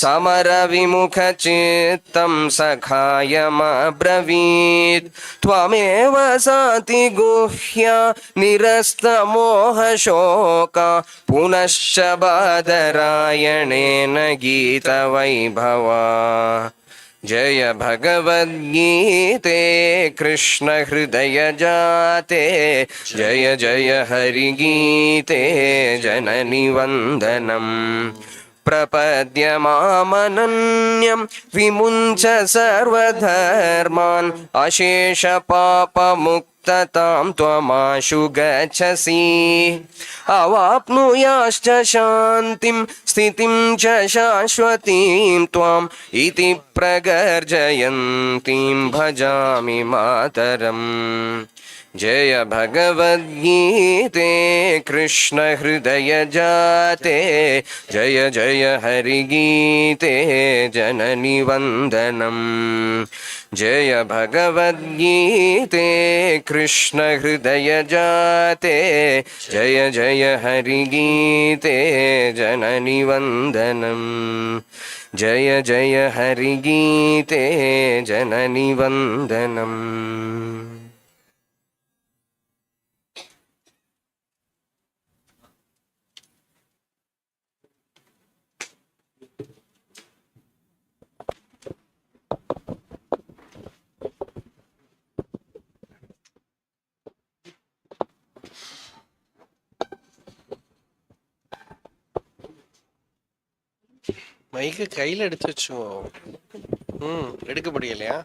समर विमुख चित्तं सखायमब्रवीत् त्वमेव साति गुह्या निरस्त मोह शोका पुनश्च बादरायणेन गीतवैभवा जय भगवद्गीते कृष्ण हृदय जाते जय जय हरि गीते जननि वंदनम प्रपद्य मामनन्यं विमुञ्च सर्वधर्मान् अशेष पापमुक्ततां त्वमाशु गच्छसि अवाप्नुयाश्च शान्तिं स्थितिं च शाश्वतीं त्वाम् इति प्रगर्जयन्तीं भजामि मातरम् जय भगवद्गीते कृष्ण हृदय जाते जय जय हरि गीते जननि वंदनम जय भगवद्गीते कृष्ण हृदय जाते जय जय हरि गीते जननि वंदनम जय जय हरि गीते जननि वंदनम மைக்கு கையில் எடுத்து வச்சுவோம். எடுக்க முடியலையா?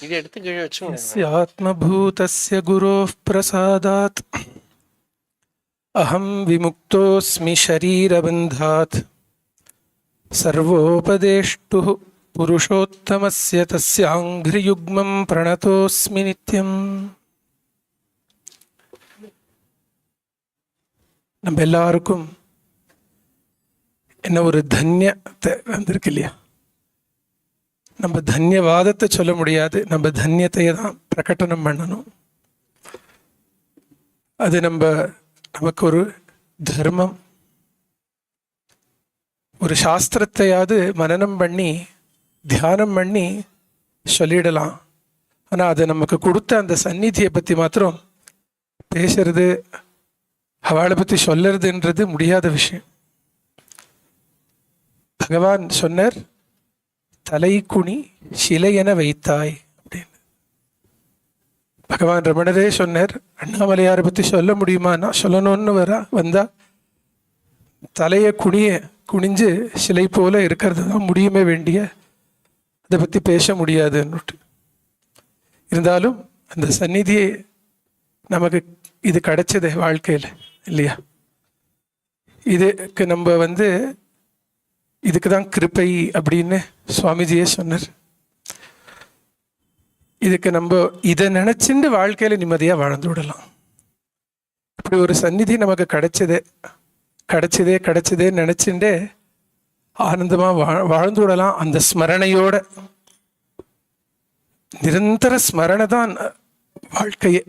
இது எடுத்து கீழே வச்சுவோம். आत्मभूतस्य गुरोः प्रसादात् अहं विमुक्तोऽस्मि शरीरबन्धात् सर्वोपदेष्टुः पुरुषोत्तमस्य तस्याङ्घ्रियुग्मं प्रणतोऽस्मि नित्यम्. நம்ம எல்லாருக்கும் என்ன ஒரு தன்யத்தை வந்திருக்கு இல்லையா? நம்ம தன்யவாதத்தை சொல்ல முடியாது, நம்ம தன்யத்தையே தான் பிரகடனம் பண்ணணும். அது நமக்கு ஒரு தர்மம். ஒரு சாஸ்திரத்தையாவது மனனம் பண்ணி தியானம் பண்ணி சொல்லிடலாம். ஆனால் அதை நமக்கு கொடுத்த அந்த சந்நிதியை பற்றி மாத்திரம் பேசுறது, அவளை பற்றி சொல்லறதுன்றது முடியாத விஷயம். பகவான் சொன்னார், தலை குனி சிலையென வைத்தாய் அப்படின்னு. பகவான் ரமணரே சொன்னார், அண்ணாமலையாரை பற்றி சொல்ல முடியுமான்னா சொல்லணும்னு வந்தா தலையை குனிஞ்சு சிலை போல இருக்கிறது தான் முடியுமே வேண்டிய, அதை பற்றி பேச முடியாதுன்னுட்டு. இருந்தாலும் அந்த சந்நிதியை நமக்கு இது கிடைச்சது வாழ்க்கையில் இல்லையா? இதுக்கு நம்ம இதுக்கு தான் கிருப்பை அப்படின்னு சுவாமிஜியே சொன்னார். இதுக்கு நம்ம இதை நினைச்சுட்டு வாழ்க்கையில நிம்மதியாக வாழ்ந்து விடலாம். இப்படி ஒரு சந்நிதி நமக்கு கிடைச்சதே நினைச்சுட்டே ஆனந்தமா வாழ்ந்து விடலாம். அந்த ஸ்மரணையோட, நிரந்தர ஸ்மரணை தான் வாழ்க்கையே.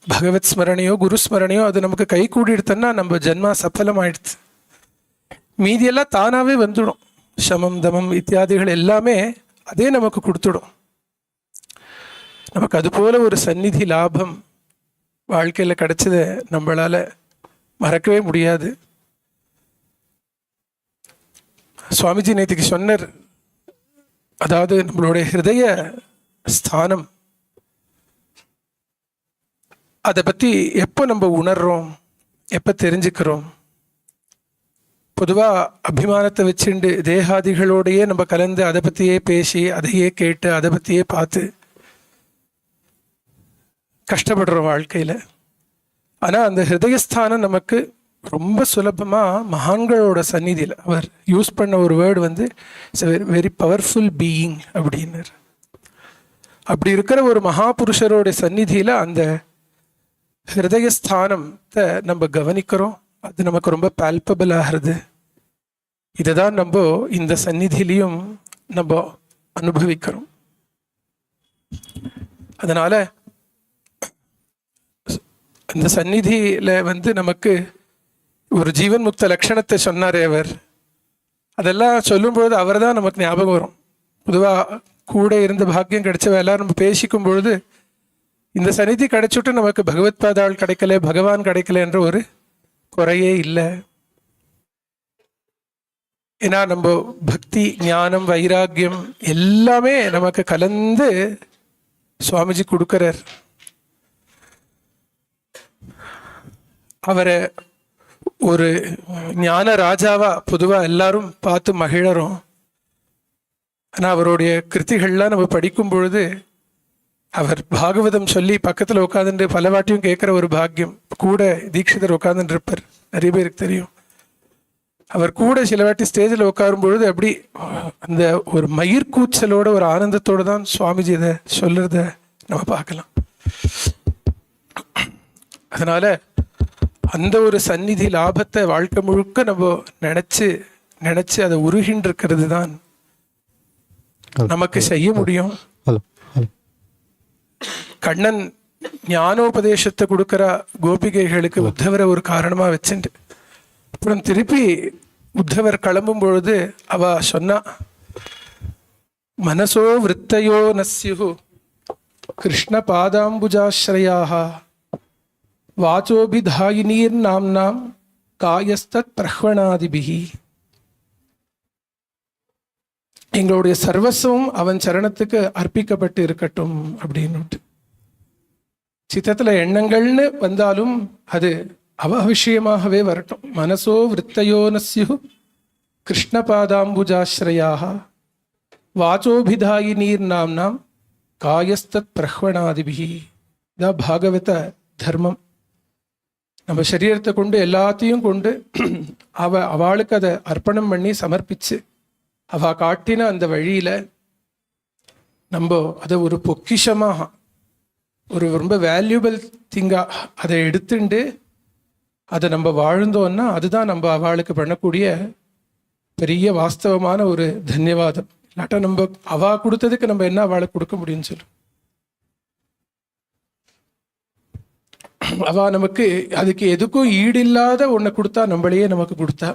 பகவத் ஸ்மரணையோ குரு ஸ்மரணையோ அது நமக்கு கை கூடிடுத்தோன்னா நம்ம ஜென்மா சஃபலம் ஆயிடுச்சு. மீதியெல்லாம் தானாகவே வந்துடும். சமம் தமம் இத்தியாதிகள் எல்லாமே அதே நமக்கு கொடுத்துடும். நமக்கு அது போல ஒரு சந்நிதி லாபம் வாழ்க்கையில் கிடைச்சதை நம்மளால மறக்கவே முடியாது. சுவாமிஜி நேற்றுக்கு சொன்னார், அதாவது நம்மளுடைய ஹிருதய ஸ்தானம் அதை பற்றி எப்போ நம்ம உணர்றோம், எப்போ தெரிஞ்சுக்கிறோம்? பொதுவாக அபிமானத்தை வச்சுண்டு தேகாதிகளோடையே நம்ம கலந்து அதை பற்றியே பேசி அதையே கேட்டு அதை பற்றியே பார்த்து கஷ்டப்படுறோம் வாழ்க்கையில். ஆனால் அந்த ஹிருதயஸ்தானம் நமக்கு ரொம்ப சுலபமாக மகான்களோட சந்நிதியில், அவர் யூஸ் பண்ண ஒரு word it's very powerful being அப்படின்னார். அப்படி இருக்கிற ஒரு மகாபுருஷரோட சந்நிதியில் அந்த ஹிருதயஸ்தானத்தை நம்ம கவனிக்கிறோம். அது நமக்கு ரொம்ப பால்பபிள் ஆகிறது. இதை தான் நம்ம இந்த சந்நிதியிலையும் நம்ம அனுபவிக்கிறோம். அதனால அந்த சந்நிதியில் நமக்கு ஒரு ஜீவன் முக்த லட்சணத்தை சொன்னாரே அவர், அதெல்லாம் சொல்லும்பொழுது அவர் தான் நமக்கு ஞாபகம் வரும். பொதுவாக கூட இருந்த பாக்கியம் கிடைச்சவ எல்லாரும் நம்ம பேசிக்கும் பொழுது இந்த சந்நிதி கிடைச்சிட்டு நமக்கு பகவத் பாதாள் கிடைக்கல, பகவான் கிடைக்கல என்ற ஒரு குறையே இல்லை. ஏன்னா நம்ம பக்தி ஞானம் வைராக்கியம் எல்லாமே நமக்கு கலந்து சுவாமிஜி கொடுக்கிறார். அவரை ஒரு ஞான ராஜாவா பொதுவாக எல்லாரும் பார்த்து மகிழறோம். ஆனால் அவருடைய கிருத்திகள்லாம் நம்ம படிக்கும் பொழுது அவர் பாகவதம் சொல்லி பக்கத்தில் உட்காந்துட்டு பல வாட்டியும் கேட்குற ஒரு பாக்கியம். கூட தீட்சிதர் உட்காந்துட்டு இருப்பார், நிறைய பேருக்கு தெரியும். அவர் கூட சில வாட்டி ஸ்டேஜில் உட்காரும் பொழுது அப்படி அந்த ஒரு மயிர்கூச்சலோட ஒரு ஆனந்தத்தோடு தான் சுவாமிஜி இதை சொல்லுறத நம்ம பார்க்கலாம். அதனால அந்த ஒரு சந்நிதி லாபத்தை வாழ்க்கை முழுக்க நம்ம நினைச்சு அதை உருகின்னு இருக்கிறது தான் நமக்கு செய்ய முடியும். கண்ணன் ஞானோபதேசத்தை கொடுக்கிற கோபிகைகளுக்கு உத்தவரை ஒரு காரணமா வச்சுட்டு அப்புறம் திருப்பி உத்தவர் கிளம்பும் பொழுது அவ சொன்னா, மனசோ விருத்தையோ நஸ்யு கிருஷ்ண பாதாம்புஜாஸ்ரயாக வாச்சோபிதாயினீர் நாம்னாம் காயஸ்தத் பிரஹ்வணாதிபிகி. எங்களுடைய சர்வஸ்வம் அவன் சரணத்துக்கு அர்ப்பிக்கப்பட்டு இருக்கட்டும் அப்படின்னு. சித்தத்துல எண்ணங்கள்னு வந்தாலும் அது அவ விஷயமாகவே வரட்டும். மனசோ விருத்தையோ நஸ்யு கிருஷ்ண பாதாம்புஜாஸ்ரயாக வாச்சோபிதாயினீர் நாம்னாம் காயஸ்தத் பிரஹ்வணாதிபிகி. இதான் பாகவத தர்மம். நம்ம சரீரத்தை கொண்டு எல்லாத்தையும் கொண்டு அவளுக்கு அதை அர்ப்பணம் பண்ணி சமர்ப்பிச்சு அவ காட்டின அந்த வழியில நம்ம அதை ஒரு பொக்கிஷமாக ஒரு ரொம்ப வேல்யூபிள் திங்கா அதை எடுத்துண்டு அதை நம்ம வாழ்ந்தோம்னா அதுதான் நம்ம அவளுக்கு பண்ணக்கூடிய பெரிய வாஸ்தவமான ஒரு தன்யவாதம். இல்லாட்டா நம்ம அவா கொடுத்ததுக்கு நம்ம என்ன அவளுக்கு கொடுக்க முடியும்னு சொல்லு. அவ நமக்கு அதுக்கு எதுக்கும் ஈடு இல்லாத ஒன்றை கொடுத்தா நம்மளையே நமக்கு கொடுத்தா.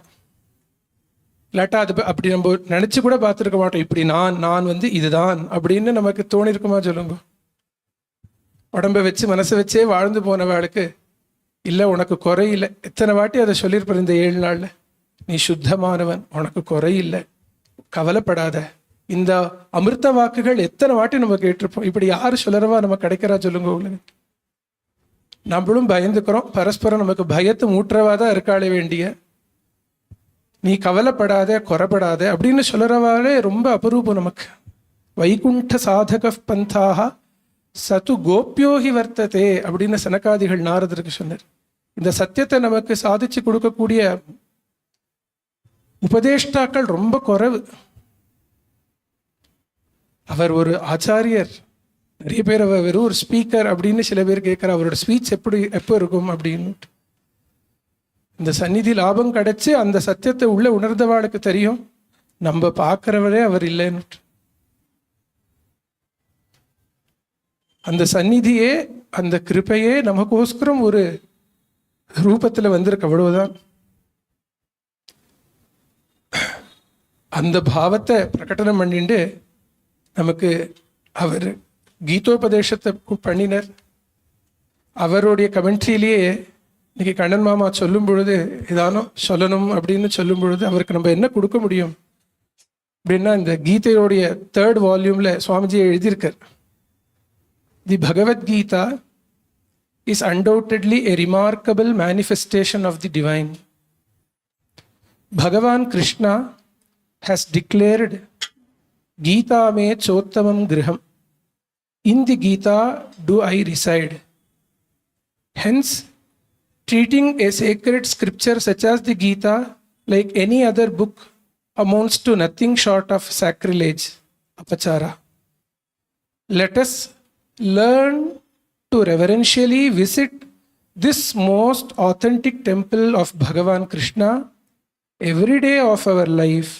இல்லாட்டா அது அப்படி நம்ம நினைச்சு கூட பார்த்துருக்க மாட்டோம். இப்படி நான் இதுதான் அப்படின்னு நமக்கு தோணிருக்குமா சொல்லுங்க. உடம்பை வச்சு மனசை வச்சே வாழ்ந்து போனவாளுக்கு இல்லை உனக்கு குறையில்லை. எத்தனை வாட்டி அதை சொல்லியிருப்பார் இந்த 7 நாளில். நீ சுத்தமானவன், உனக்கு குறையில்லை, கவலைப்படாத. இந்த அமிர்த வாக்குகள் எத்தனை வாட்டி நம்ம கேட்டிருப்போம். இப்படி யாரு சொல்லறவா நம்ம கிடைக்கிறா சொல்லுங்க உங்களுக்கு. நம்மளும் பயந்துக்கிறோம். பரஸ்பரம் நமக்கு பயத்தை மூட்டுறவாதான் இருக்காளே வேண்டிய, நீ கவலைப்படாத குறைப்படாத அப்படின்னு சொல்கிறவாலே ரொம்ப அபரூபம் நமக்கு. வைகுண்ட சாதக பந்தாக சத்து கோப்யோகி வர்த்ததே அப்படின்னு சனகாதிகள் நாரதருக்கு சொன்னார். இந்த சத்தியத்தை நமக்கு சாதிச்சு கொடுக்கக்கூடிய உபதேஷ்டாக்கள் ரொம்ப குறைவு. அவர் ஒரு ஆச்சாரியர், நிறைய பேர் அவர் வெறும் ஒரு ஸ்பீக்கர் அப்படின்னு சில பேர் கேட்குற, அவரோட ஸ்பீச் எப்போ இருக்கும் அப்படின்னு. இந்த சந்நிதி லாபம் கிடைச்சி அந்த சத்தியத்தை உள்ள உணர்ந்தவாளுக்கு தெரியும், நம்ம பார்க்குறவரே அவர் இல்லைன்னு. அந்த சந்நிதியே அந்த கிருப்பையே நமக்கோஸ்கரம் ஒரு ரூபத்தில் வந்திருக்கு, அவ்வளவுதான். அந்த பாவத்தை பிரகடனம் பண்ணிட்டு நமக்கு அவர் கீதோபதேசத்தை பண்ணினர். அவருடைய கமெண்ட்ரியிலேயே இன்னைக்கு கண்ணன் மாமா சொல்லும் பொழுது ஏதானோ சொல்லணும் அப்படின்னு சொல்லும் பொழுது அவருக்கு நம்ம என்ன கொடுக்க முடியும் அப்படின்னா, இந்த கீதையோடைய 3rd வால்யூமில் சுவாமிஜி எழுதியிருக்கார். தி Bhagavad Gita is undoubtedly a remarkable manifestation of the divine. Bhagavan Krishna has declared Gita me chottamam griham. In the Gita do I reside. Hence, treating a sacred scripture such as the Gita like any other book amounts to nothing short of sacrilege, apachara. Let us learn to reverentially visit this most authentic temple of Bhagavan Krishna every day of our life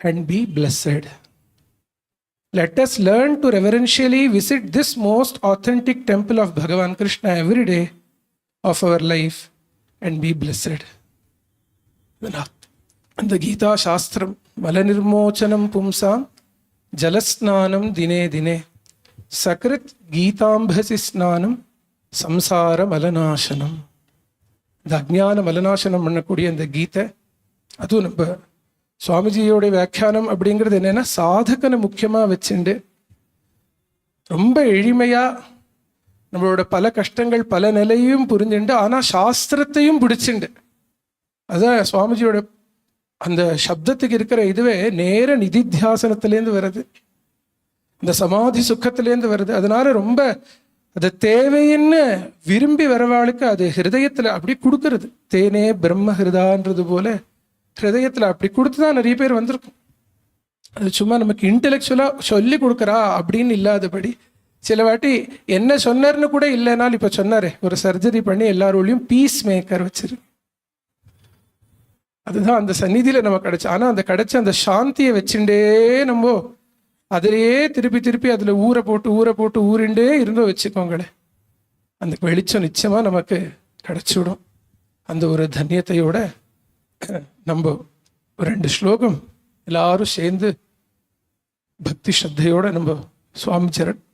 and be blessed. Let us learn to reverentially visit this most authentic temple of Bhagavan Krishna every day of our life and be blessed. அந்த கீதா சாஸ்திரம் மலநிர்மோச்சனம் பும்சாம் ஜலஸ்நானம் தினே தினே சக்ருத் கீதாம்பசி ஸ்நானம் சம்சார மலநாசனம். இந்த அஜ்ஞான மலநாசனம் பண்ணக்கூடிய இந்த கீதை, அதுவும் நம்ம சுவாமிஜியோடைய வியாக்கியானம் அப்படிங்கிறது என்னன்னா, சாதகனை முக்கியமாக வச்சுண்டு ரொம்ப எளிமையாக நம்மளோட பல கஷ்டங்கள் பல நிலையும் புரிஞ்சுண்டு, ஆனால் சாஸ்திரத்தையும் பிடிச்சிண்டு. அதுதான் சுவாமிஜியோட அந்த சப்தத்துக்கு இருக்கிற இதுவே நேர நிதித்தியாசனத்திலேருந்து வருது, இந்த சமாதி சுக்கத்திலேருந்து வருது. அதனால ரொம்ப அது தேவைன்னு விரும்பி வரவாளுக்கு அது ஹிருதயத்தில் அப்படி கொடுக்கறது. தேனே பிரம்ம ஹிருதான்றது போல ஹிருதயத்தில் அப்படி கொடுத்து தான் நிறைய பேர் வந்திருக்கும். அது சும்மா நமக்கு இன்டெலெக்சுவலாக சொல்லி கொடுக்குறா அப்படின்னு இல்லாதபடி, சில வாட்டி என்ன சொன்னார்னு கூட இல்லைனாலும் இப்போ சொன்னாரே, ஒரு சர்ஜரி பண்ணி எல்லாரோடையும் பீஸ் மேக்கர் வச்சிரு. அதுதான் அந்த சந்நிதியில் நம்ம கிடைச்ச. ஆனால் அந்த கிடைச்ச அந்த சாந்தியை வச்சுட்டே நம்ம அதிலேயே திருப்பி திருப்பி அதில் ஊற போட்டு ஊறிண்டே இருந்தோ வச்சுக்கோங்களேன், அந்த வெளிச்சம் நிச்சயமாக நமக்கு கிடைச்சிடும். அந்த ஒரு தன்யத்தையோட நம்ம 2 ஸ்லோகம் எல்லாரும் சேர்ந்து பக்தி ஸ்ரத்தையோட நம்ம சுவாமி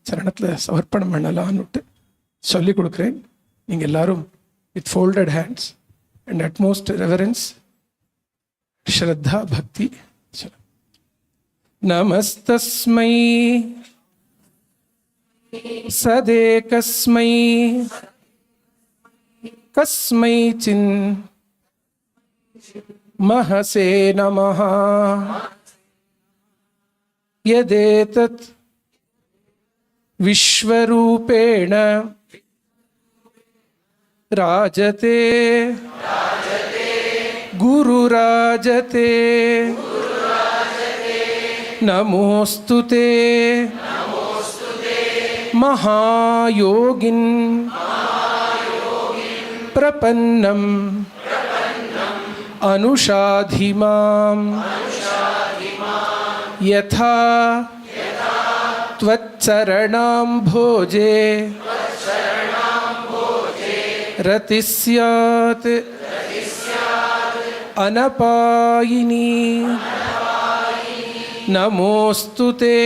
சரணத்தில் சமர்ப்பணம் பண்ணலான்னு சொல்லி கொடுக்குறேன். நீங்கள் எல்லாரும் with folded hands and utmost reverence ஸ்ரத்தா பக்தி. நமஸ்தஸ்மை சதேகஸ்மை கஸ்மை சின் மஹசே நமஹ யதேதத் விஸ்வரூபேண ராஜதே குருராஜதே நமோஸ்துதே மகாயோகின் பிரபன்னம் அனுஷாதிமாம் யதா த்வச்சரணாம் போஜே ரதி ஸ்யாத் அனபாயினி நமோஸ்துதே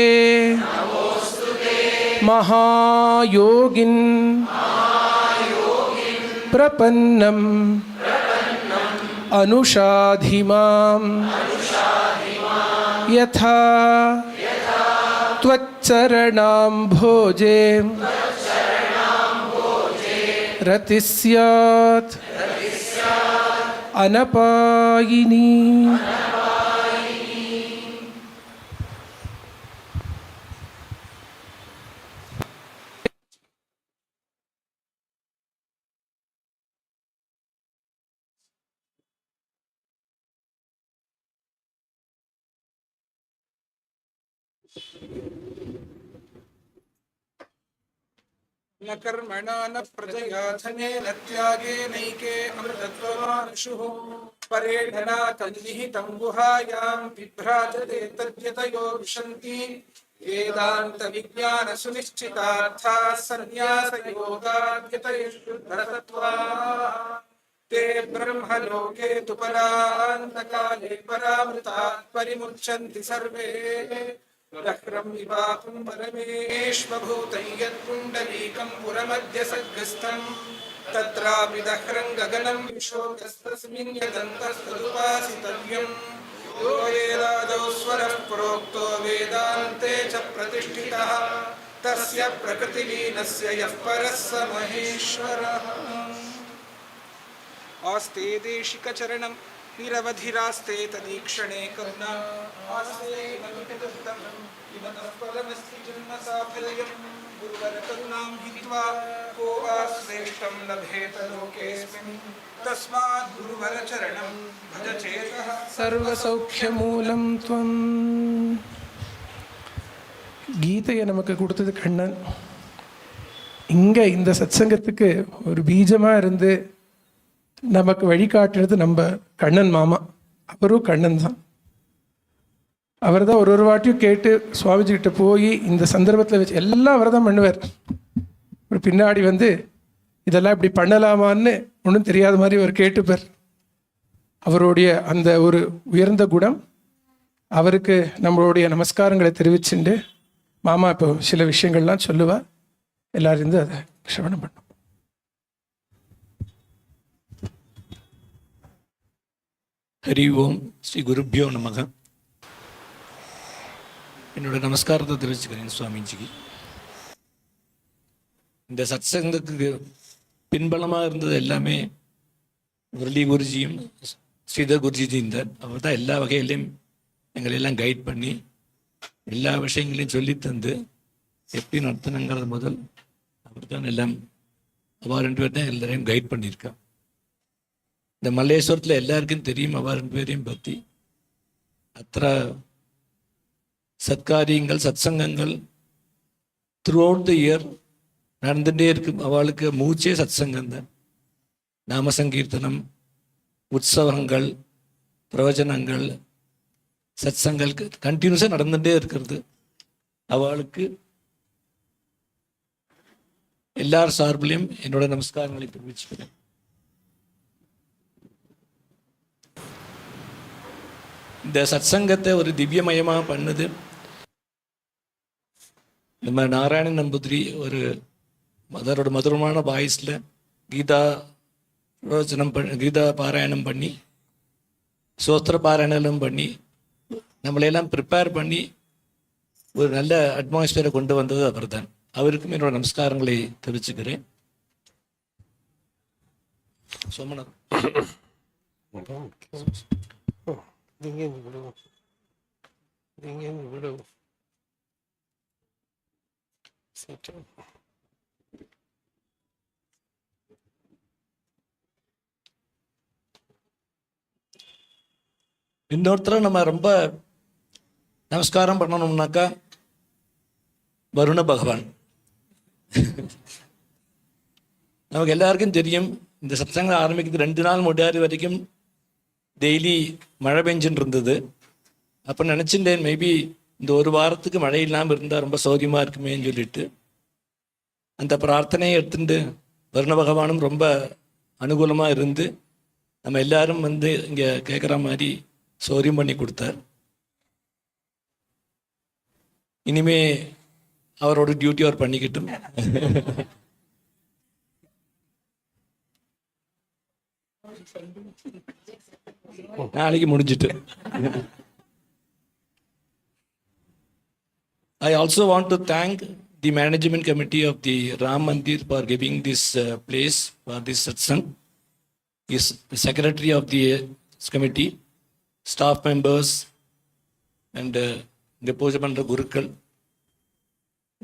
மகாயோகின் பிரபன்னம் அனுஷாதிமாம் யதா த்வச்சரணாம் போஜே रतिः स्यात् अनपायिनी। न कर्मणा न प्रजया धनेन त्यागेनैके अमृतत्वमानुषुः परेणना तन्निहितं गुहायां बिभ्राजते तद्यतयो विशन्ति वेदान्तविज्ञानसुनिश्चितार्थाः सन्न्यासयोगाद्यतयशुद्धतत्त्वाः ते ब्रह्मलोके तु परान्तकाले परामृतात् परिमुच्यन्ति सर्वे रक्रं विवापं परमेश्वभूतं यत्पुण्डलीकं पुरमध्य सद्गस्थं तत्रापि दह्रं गगनं विशोकस्तस्मिन् यदन्तस्तदुपासितव्यं यो वेदादौ स्वरः प्रोक्तो वेदान्ते च प्रतिष्ठितः तस्य प्रकृतिलीनस्य यः परः स महेश्वरः। आस्ते देशिकचरणं निरवधिरास्ते तदीक्षणे करुणा आस्ते नमितदत्तं इमतः फलमस्ति जन्मसाफल्यं गुरुवरकरुणां हित्वा को वा श्रेष्ठं लभेत लोकेऽस्मिन् तस्मात् गुरुवरचरणं भज चेतः சர்வசௌக்கியமூலம் துவம். கீதையை நமக்கு கொடுத்தது கண்ணன். இங்கே இந்த சத்சங்கத்துக்கு ஒரு பீஜமாக இருந்து நமக்கு வழிகாட்டுறது நம்ம கண்ணன் மாமா. அவரும் கண்ணன் தான். அவர் தான் ஒரு வாட்டியும் கேட்டு சுவாமிஜி கிட்ட போய் இந்த சந்தர்ப்பத்தில் வச்சு எல்லாம் அவர் தான் பண்ணுவார். ஒரு பின்னாடி வந்து இதெல்லாம் இப்படி பண்ணலாமான்னு ஒன்றும் தெரியாத மாதிரி அவர் கேட்டுப்பார். அவருடைய அந்த ஒரு உயர்ந்த குணம், அவருக்கு நம்மளுடைய நமஸ்காரங்களை தெரிவிச்சுண்டு மாமா இப்போ சில விஷயங்கள்லாம் சொல்லுவார். எல்லாரும் இருந்து அதை சிரவணம் பண்ணோம். ஹரி ஓம் ஸ்ரீ குருப்பியோ நமக. என்னோட நமஸ்காரத்தை தெரிவிச்சுக்கிறேன் சுவாமிஜிக்கு. இந்த சத்சங்கத்துக்கு பின்பலமாக இருந்தது எல்லாமே முரளி குருஜியும் ஸ்ரீதர் குருஜியும் தான். அவர் தான் எல்லா வகையிலையும் எங்களெல்லாம் கைட் பண்ணி எல்லா விஷயங்களையும் சொல்லி தந்து எப்படி நடத்தணுங்கிறது முதல் அவர் தான் எல்லாம். அவள் 2 பேர் தான் எல்லாரையும் கைட் பண்ணியிருக்கா. இந்த மல்லேஸ்வரத்தில் எல்லாருக்கும் தெரியும் அவள் 2 பேரையும் பற்றி. அത്ര சத்காரியங்கள் சத்சங்கங்கள் த்ரூ அவுட் த இயர் நடந்துகிட்டே இருக்கும். அவளுக்கு மூச்சே சத்சங்கம் தான். நாம சங்கீர்த்தனம், உற்சவங்கள், பிரவச்சனங்கள், சத்சங்கள் கண்டினியூஸாக நடந்துகிட்டே இருக்கிறது. அவளுக்கு எல்லார் சார்பிலையும் என்னோட நமஸ்காரங்களை தெரிவிச்சுக்கிறேன். இந்த சத்சங்கத்தை ஒரு திவ்யமயமாக பண்ணுது நம்ம நாராயணன் நம்பூதிரி. ஒரு அதோட மதுரமான வாய்ஸில் கீதா பாராயணம் பண்ணி சோஸ்திர பாராயணம் பண்ணி நம்மளையெல்லாம் ப்ரிப்பேர் பண்ணி ஒரு நல்ல அட்மாஸ்பியரை கொண்டு வந்தது அவர் தான். அவருக்கும் என்னோட நமஸ்காரங்களை தெரிவிச்சுக்கிறேன். சோமநாத் இன்னொருத்தர நம்ம ரொம்ப நமஸ்காரம் பண்ணணும்னாக்கா வருண பகவான். நமக்கு எல்லாருக்கும் தெரியும் இந்த சத்சங்கம் ஆரம்பிக்கிறது 2 நாள் முன்னாடி வரைக்கும் டெய்லி மழை பெஞ்சுன்னு இருந்தது. அப்போ நினச்சிட்டேன் மேபி இந்த ஒரு வாரத்துக்கு மழை இல்லாமல் இருந்தால் ரொம்ப சௌரியமாக இருக்குமேன்னு சொல்லிட்டு அந்த பிரார்த்தனையை எடுத்துட்டு வருண பகவானும் ரொம்ப அனுகூலமாக இருந்து நம்ம எல்லாரும் வந்து இங்கே கேட்குற மாதிரி சௌரியம் பண்ணி கொடுத்தார். இனிமே அவரோட டியூட்டி அவர் பண்ணிக்கிட்டும். நாளைக்கு முடிஞ்சிட்டு. I also want to thank the management committee of the Ram Mandir for giving this place for this Satsang, is the secretary of the committee, staff members, and இங்கே பூஜை பண்ணுற குருக்கள்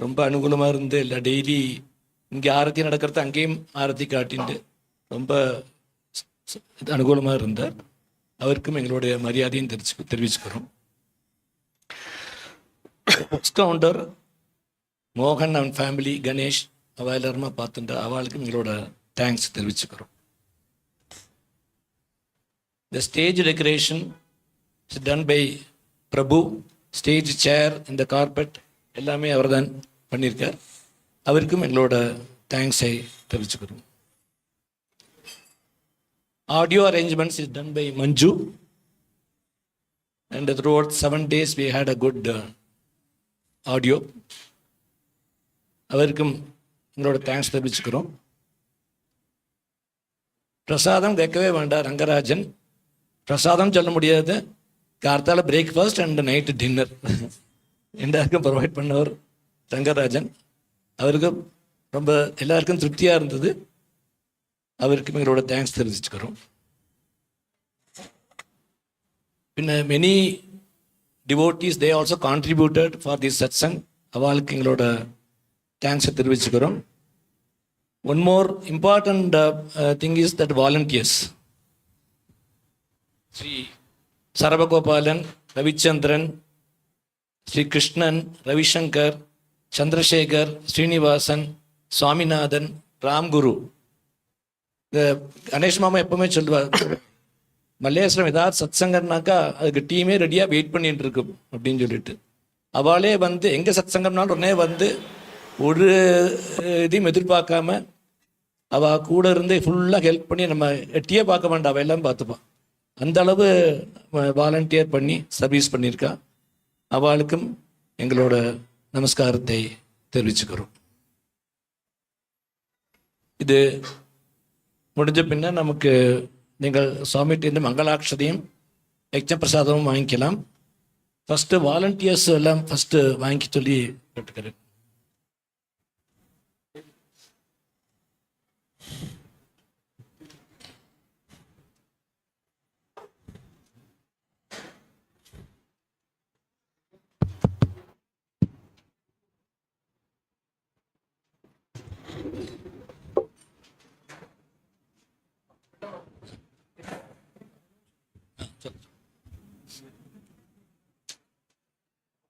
ரொம்ப அனுகூலமாக இருந்து எல்லா டெய்லி இங்கே ஆரத்தி நடக்கிறது அங்கேயும் ஆரத்தி காட்டிட்டு ரொம்ப அனுகூலமாக இருந்தார். அவருக்கும் எங்களுடைய மரியாதையும் தெரிவிச்சுக்கிறோம். கவுண்டர் மோகன் அண்ட் ஃபேமிலி, கணேஷ் அவள் எல்லாருமா பார்த்துட்டு அவளுக்கும் எங்களோட தேங்க்ஸ் தெரிவிச்சுக்கிறோம். The stage decoration is done by Prabhu. Stage chair இந்த கார்பெட் எல்லாமே அவர் தான் பண்ணியிருக்கார். அவருக்கும் எங்களோட தேங்க்ஸை தெரிவிச்சுக்கிறோம். Audio arrangements is done by Manju, and throughout 7 days we had a good audio. அவருக்கும் எங்களோட தேங்க்ஸ் தெரிவிச்சுக்கிறோம். பிரசாதம் கேட்கவே வேண்டாம், ரங்கராஜன் பிரசாதம் சொல்ல முடியாது, கார்த்தால பிரேக்ஃபாஸ்ட் அண்ட் நைட்டு டின்னர் எல்லாருக்கும் ப்ரொவைட் பண்ணவர் ரங்கராஜன். அவருக்கு ரொம்ப எல்லாருக்கும் திருப்தியாக இருந்தது. அவருக்கும் எங்களோட தேங்க்ஸ் தெரிவிச்சுக்கிறோம். பின்ன many devotees they also contributed for this satsang. அவளுக்கு எங்களோட தேங்க்ஸை தெரிவிச்சுக்கிறோம். One more important thing is that volunteers. Shri Sarabhagopalan, Ravichandran, Shri Krishnan, Ravishankar, Chandrasekhar, Srinivasan, Swaminathan, Ramguru. இந்த கணேஷ் மாமா எப்பவுமே சொல்லுவார், மல்லேஸ்வரம் ஏதாவது சத்சங்கம்னாக்கா அதுக்கு டீமே ரெடியாக வெயிட் பண்ணிட்டு இருக்கும் அப்படின்னு சொல்லிட்டு. அவளே வந்து எங்கே சத்சங்கம்னாலும் உடனே வந்து ஒரு இதையும் எதிர்பார்க்காம அவள் கூட இருந்து ஃபுல்லாக ஹெல்ப் பண்ணி நம்ம எட்டியே பார்க்க வேண்டாம், அவள் எல்லாம் பார்த்துப்பான். அந்த அளவு வாலண்டியர் பண்ணி சர்வீஸ் பண்ணியிருக்கா. அவளுக்கும் எங்களோட நமஸ்காரத்தை தெரிவிச்சுக்கிறோம். இது முடிஞ்ச பின்ன நமக்கு நீங்கள் சுவாமிகிட்ட மங்களாட்சதையும் யக்ஞ பிரசாதமும் வாங்கிக்கலாம். ஃபஸ்ட்டு வாலண்டியர்ஸ் எல்லாம் ஃபஸ்ட்டு வாங்கி சொல்லி கேட்டுக்கிறேன்.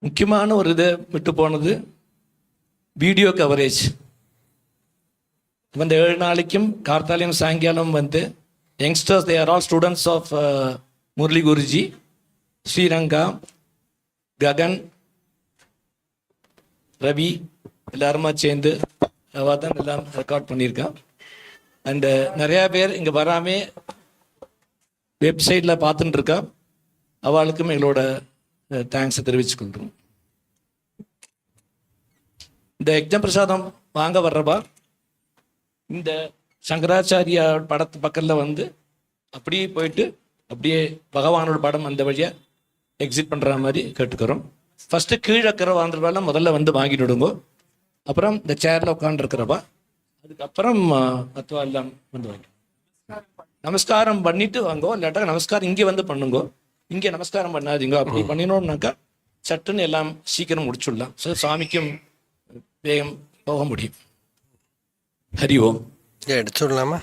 முக்கியமான ஒரு இதை விட்டு போனது வீடியோ கவரேஜ். இந்த 7 நாளைக்கும் கார்த்தாலையும் சாயங்காலம் வந்து youngsters, they are all students of Murali Guruji, Sriranga, Gagan, Ravi எல்லாருமா சேர்ந்து அவள் தான் எல்லாம் ரெக்கார்ட் பண்ணியிருக்கான். அண்டு நிறையா பேர் இங்கே வராமே வெப்சைட்டில் பார்த்துட்டு இருக்கா. அவளுக்கும் எங்களோட தேங்க்ஸை தெரிவிச்சுக்கொள்கிறோம். இந்த யக்ஞ பிரசாதம் வாங்க வர்றப்பா இந்த சங்கராச்சாரியா படத்து பக்கத்தில் வந்து அப்படியே போயிட்டு அப்படியே பகவானோட படம் அந்த வழியாக எக்ஸிட் பண்ணுற மாதிரி கேட்டுக்கிறோம். ஃபஸ்ட்டு கீழக்கிற வாழ்ந்துருவாலாம் முதல்ல வந்து வாங்கிட்டு விடுங்கோ. அப்புறம் இந்த சேரில் உட்காந்துருக்கிறப்பா அதுக்கப்புறம் மற்றவா எல்லாம் வந்து வாங்கி நமஸ்காரம் பண்ணிட்டு வாங்கோ. இல்லாட்டா நமஸ்காரம் இங்கே வந்து பண்ணுங்கோ. இங்கே நமஸ்காரம் பண்ணாதீங்க. அப்படி பண்ணினோம்னாக்கா சட்டுன்னு எல்லாம் சீக்கிரம் முடிச்சுடலாம். ஸோ சாமிக்கும் வேகம் போக முடியும். ஹரி ஓம். எடுத்துடலாமா?